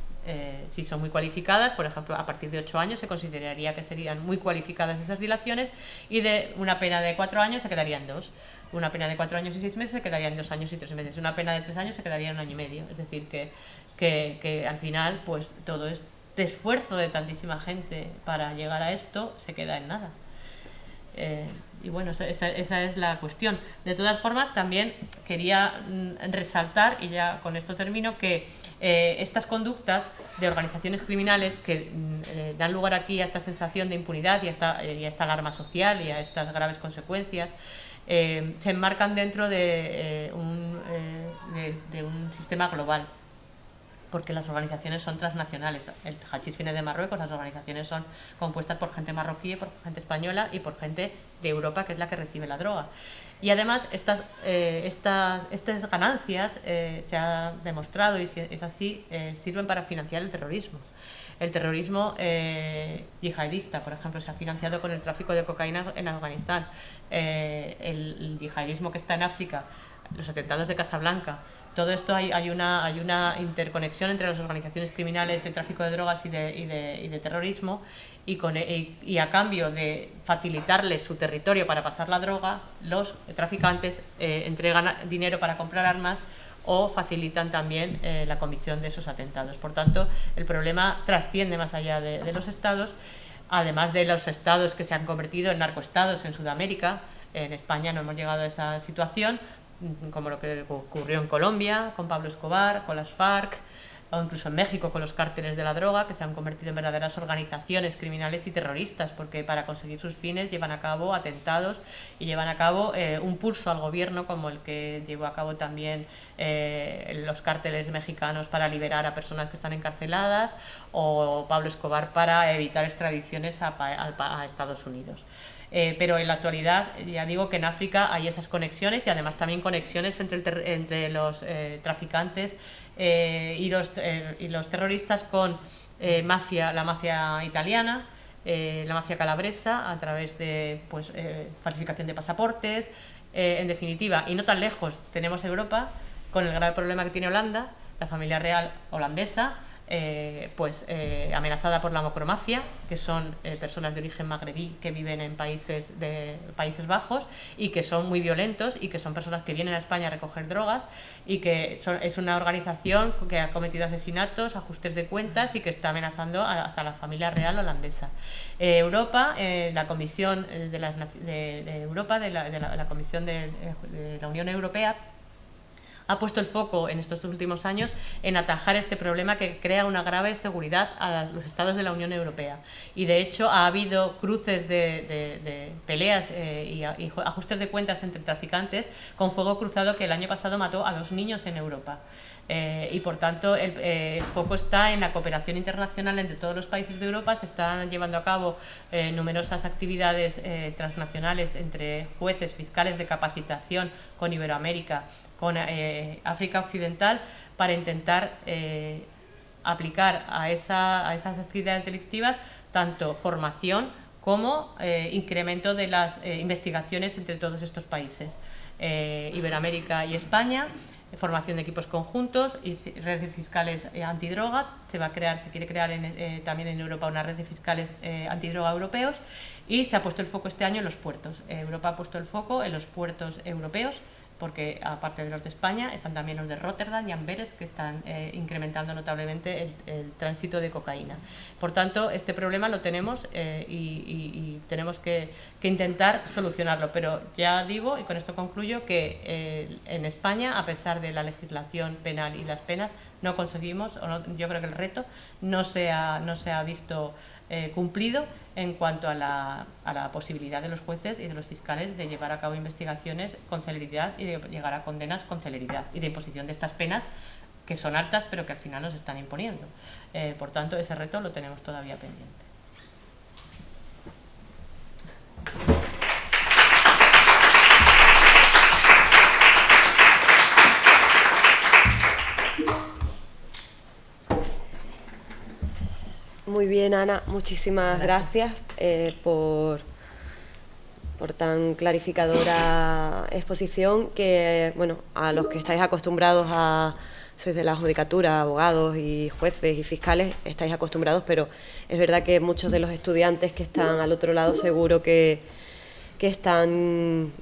Si son muy cualificadas, por ejemplo, a partir de 8 años se consideraría que serían muy cualificadas esas dilaciones, y de una pena de 4 años se quedaría en 2. Una pena de 4 años y 6 meses se quedaría en 2 años y 3 meses. Una pena de 3 años se quedaría en 1 año y medio. Es decir, que al final, pues todo este esfuerzo de tantísima gente para llegar a esto se queda en nada. Y bueno, esa es la cuestión. De todas formas, también quería resaltar, y ya con esto termino, que estas conductas de organizaciones criminales que dan lugar aquí a esta sensación de impunidad y a esta alarma social y a estas graves consecuencias, se enmarcan dentro de un sistema global, porque las organizaciones son transnacionales. El hachís viene de Marruecos, las organizaciones son compuestas por gente marroquí, por gente española y por gente de Europa, que es la que recibe la droga. Y además estas ganancias, se ha demostrado, y es así, sirven para financiar el terrorismo. El terrorismo yihadista, por ejemplo, se ha financiado con el tráfico de cocaína en Afganistán. El yihadismo que está en África, los atentados de Casablanca. Todo esto hay una interconexión entre las organizaciones criminales de tráfico de drogas y de terrorismo, y a cambio de facilitarles su territorio para pasar la droga, los traficantes entregan dinero para comprar armas o facilitan también la comisión de esos atentados. Por tanto, el problema trasciende más allá de los estados, además de los estados que se han convertido en narcoestados en Sudamérica. En España no hemos llegado a esa situación, como lo que ocurrió en Colombia con Pablo Escobar, con las FARC, o incluso en México con los cárteles de la droga, que se han convertido en verdaderas organizaciones criminales y terroristas, porque para conseguir sus fines llevan a cabo atentados y llevan a cabo un pulso al gobierno, como el que llevó a cabo también los cárteles mexicanos para liberar a personas que están encarceladas, o Pablo Escobar para evitar extradiciones a Estados Unidos. Pero en la actualidad ya digo que en África hay esas conexiones, y además también conexiones entre los traficantes y los terroristas con la mafia italiana, la mafia calabresa, a través de falsificación de pasaportes, en definitiva. Y no tan lejos tenemos Europa con el grave problema que tiene Holanda, la familia real holandesa, amenazada por la macromafia, que son personas de origen magrebí que viven en Países Bajos, y que son muy violentos, y que son personas que vienen a España a recoger drogas, y que es una organización que ha cometido asesinatos, ajustes de cuentas, y que está amenazando hasta la familia real holandesa. Europa, la Comisión de Europa, de la Comisión de la Unión Europea, ha puesto el foco en estos últimos años en atajar este problema que crea una grave seguridad a los estados de la Unión Europea. Y de hecho ha habido cruces de peleas y ajustes de cuentas entre traficantes con fuego cruzado, que el año pasado mató a 2 niños en Europa. Y por tanto el foco está en la cooperación internacional entre todos los países de Europa. Se están llevando a cabo numerosas actividades transnacionales entre jueces, fiscales de capacitación con Iberoamérica, con África Occidental, para intentar aplicar a esas actividades delictivas tanto formación como incremento de las investigaciones entre todos estos países, Iberoamérica y España. Formación de equipos conjuntos y redes fiscales antidroga. Se quiere crear también en Europa una red de fiscales antidroga europeos, y se ha puesto el foco este año en los puertos. Europa ha puesto el foco en los puertos europeos, porque aparte de los de España están también los de Rotterdam y Amberes, que están incrementando notablemente el tránsito de cocaína. Por tanto, este problema lo tenemos y tenemos que intentar solucionarlo. Pero ya digo, y con esto concluyo, que en España, a pesar de la legislación penal y las penas, no conseguimos, yo creo que el reto no se ha visto cumplido en cuanto a la posibilidad de los jueces y de los fiscales de llevar a cabo investigaciones con celeridad y de llegar a condenas con celeridad, y de imposición de estas penas, que son altas pero que al final nos están imponiendo. Por tanto, ese reto lo tenemos todavía pendiente. Muy bien, Ana, muchísimas gracias por tan clarificadora exposición, que, bueno, a los que estáis acostumbrados sois de la judicatura, abogados y jueces y fiscales, estáis acostumbrados, pero es verdad que muchos de los estudiantes que están al otro lado seguro que están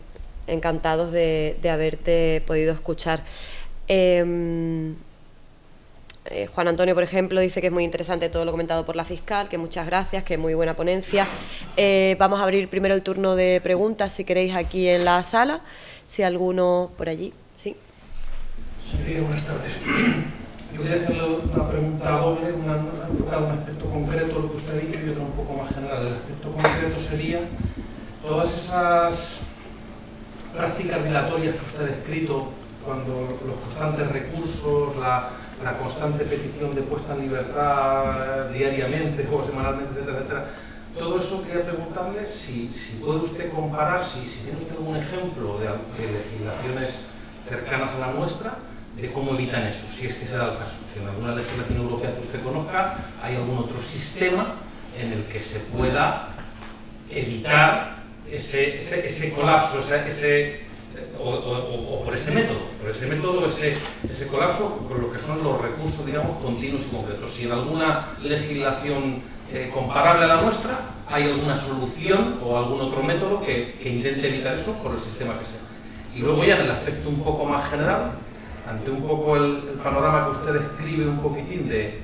encantados de haberte podido escuchar. Juan Antonio, por ejemplo, dice que es muy interesante todo lo comentado por la fiscal, que muchas gracias, que muy buena ponencia. Vamos a abrir primero el turno de preguntas, si queréis, aquí en la sala. Si alguno por allí, sí. Señoría, buenas tardes. Yo quería hacerle una pregunta doble, una enfocada a un aspecto concreto, lo que usted ha dicho, y otra un poco más general. El aspecto concreto sería todas esas prácticas dilatorias que usted ha descrito, cuando los constantes recursos, la constante petición de puesta en libertad diariamente o semanalmente, etcétera, etcétera. Todo eso quería preguntarle si puede usted comparar, si tiene usted algún ejemplo de legislaciones cercanas a la nuestra, de cómo evitan eso, si es que se da el caso. Si en alguna legislación europea que usted conozca hay algún otro sistema en el que se pueda evitar ese colapso, o por ese método, ese colapso con lo que son los recursos, digamos, continuos y concretos. Si en alguna legislación comparable a la nuestra hay alguna solución o algún otro método que intente evitar eso por el sistema que sea. Y luego ya en el aspecto un poco más general, ante un poco el panorama que usted describe un poquitín de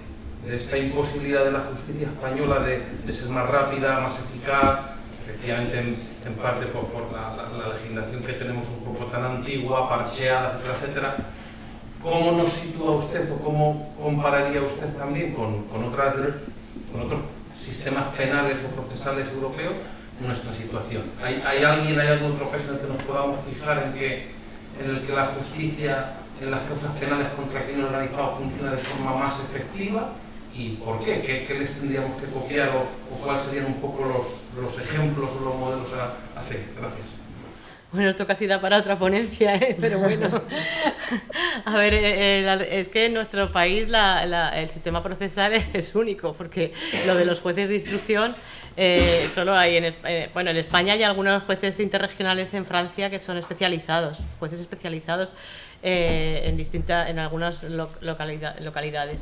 esta imposibilidad de la justicia española de ser más rápida, más eficaz, efectivamente en parte por la legislación que tenemos un poco tan antigua, parcheada, etcétera, etcétera, ¿cómo nos sitúa usted o cómo compararía usted también con otros sistemas penales o procesales europeos nuestra situación? ¿Hay algún otro país en el que nos podamos fijar en el que la justicia en las causas penales contra el crimen organizado funciona de forma más efectiva? ¿Y por qué? ¿Qué les tendríamos que copiar o cuáles serían un poco los ejemplos o los modelos a seguir? Gracias. Bueno, esto casi da para otra ponencia, pero bueno. A ver, es que en nuestro país el sistema procesal es único, porque lo de los jueces de instrucción solo hay en España hay algunos jueces interregionales en Francia que son especializados, jueces especializados en algunas localidades.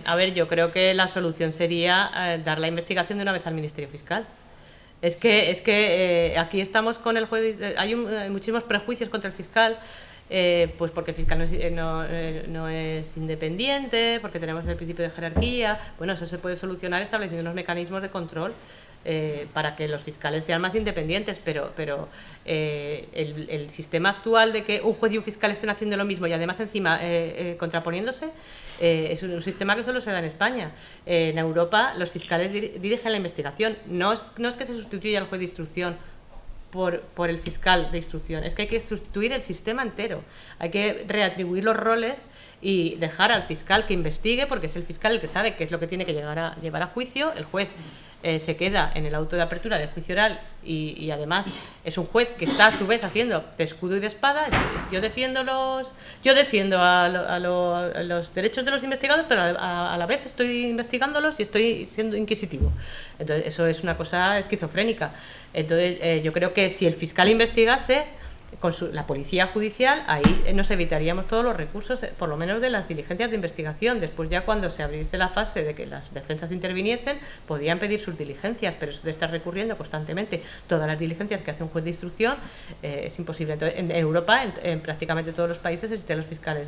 A ver, yo creo que la solución sería dar la investigación de una vez al Ministerio Fiscal. Es que aquí estamos con el juez. Hay muchísimos prejuicios contra el fiscal, pues porque el fiscal no es independiente, porque tenemos el principio de jerarquía. Bueno, eso se puede solucionar estableciendo unos mecanismos de control para que los fiscales sean más independientes, pero el sistema actual de que un juez y un fiscal estén haciendo lo mismo y además encima contraponiéndose es un sistema que solo se da en España. En Europa los fiscales dirigen la investigación, no es que se sustituya al juez de instrucción por el fiscal de instrucción, es que hay que sustituir el sistema entero, hay que reatribuir los roles y dejar al fiscal que investigue, porque es el fiscal el que sabe qué es lo que tiene que llevar a juicio. El juez se queda en el auto de apertura de juicio oral y además es un juez que está a su vez haciendo de escudo y de espada. Yo defiendo a los derechos de los investigados, pero a la vez estoy investigándolos y estoy siendo inquisitivo. Entonces eso es una cosa esquizofrénica. Entonces yo creo que si el fiscal investigase con la policía judicial, ahí nos evitaríamos todos los recursos, por lo menos de las diligencias de investigación. Después ya cuando se abriese la fase de que las defensas interviniesen, podrían pedir sus diligencias, pero eso de estar recurriendo constantemente todas las diligencias que hace un juez de instrucción es imposible. Entonces, en Europa, en prácticamente todos los países existen los fiscales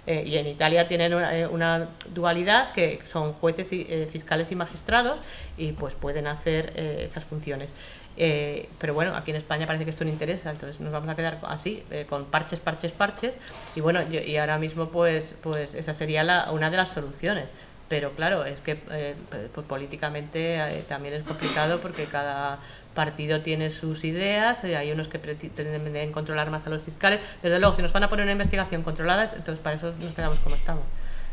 y en Italia tienen una dualidad que son jueces, fiscales y magistrados, y pues pueden hacer esas funciones. Pero bueno, aquí en España parece que esto no interesa, entonces nos vamos a quedar así, con parches, y bueno, y ahora mismo pues esa sería una de las soluciones. Pero claro, es que pues políticamente también es complicado, porque cada partido tiene sus ideas, hay unos que pretenden controlar más a los fiscales. Desde luego, si nos van a poner una investigación controlada, entonces para eso nos quedamos como estamos.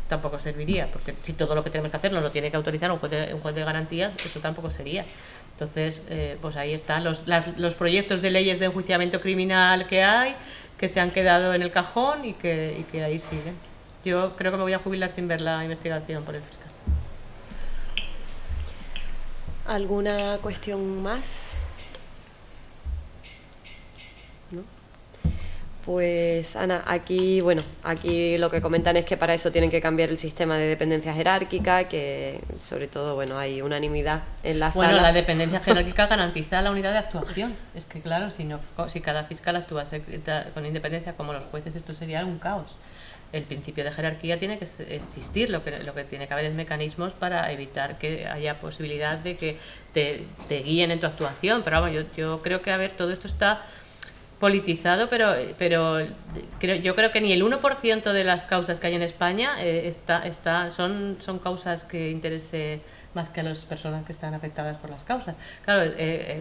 Tampoco serviría, porque si todo lo que tenemos que hacer nos lo tiene que autorizar un juez de garantías, eso tampoco sería. Entonces, pues ahí están los proyectos de leyes de enjuiciamiento criminal que se han quedado en el cajón y que ahí siguen. Yo creo que me voy a jubilar sin ver la investigación por el fiscal. ¿Alguna cuestión más? ¿No? Pues Ana, aquí lo que comentan es que para eso tienen que cambiar el sistema de dependencia jerárquica, que sobre todo, bueno, hay unanimidad en la sala. Bueno, la dependencia jerárquica garantiza la unidad de actuación. Es que claro, si cada fiscal actúa con independencia como los jueces, esto sería un caos. El principio de jerarquía tiene que existir, lo que tiene que haber es mecanismos para evitar que haya posibilidad de que te guíen en tu actuación. Pero vamos, yo creo que, a ver, todo esto está politizado, pero yo creo que ni el 1% de las causas que hay en España son causas que interese más que a las personas que están afectadas por las causas. Claro,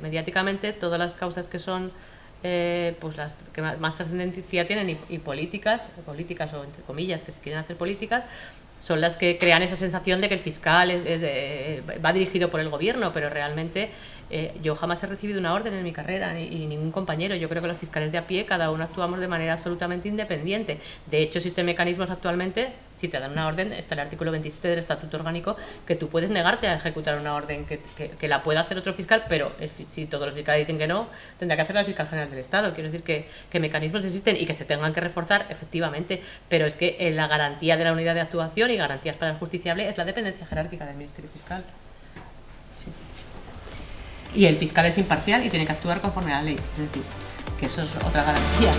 mediáticamente todas las causas que son pues las que más trascendencia tienen y políticas o entre comillas que se quieren hacer políticas, son las que crean esa sensación de que el fiscal va dirigido por el gobierno, pero realmente yo jamás he recibido una orden en mi carrera, y ningún compañero. Yo creo que los fiscales de a pie, cada uno actuamos de manera absolutamente independiente. De hecho, existen mecanismos actualmente. Si te dan una orden, está el artículo 27 del Estatuto Orgánico, que tú puedes negarte a ejecutar una orden que la pueda hacer otro fiscal, pero si todos los fiscales dicen que no, tendrá que hacerla el fiscal general del Estado. Quiero decir que mecanismos existen y que se tengan que reforzar, efectivamente, pero es que la garantía de la unidad de actuación y garantías para el justiciable es la dependencia jerárquica del Ministerio Fiscal. Sí. Y el fiscal es imparcial y tiene que actuar conforme a la ley, es decir, que eso es otra garantía.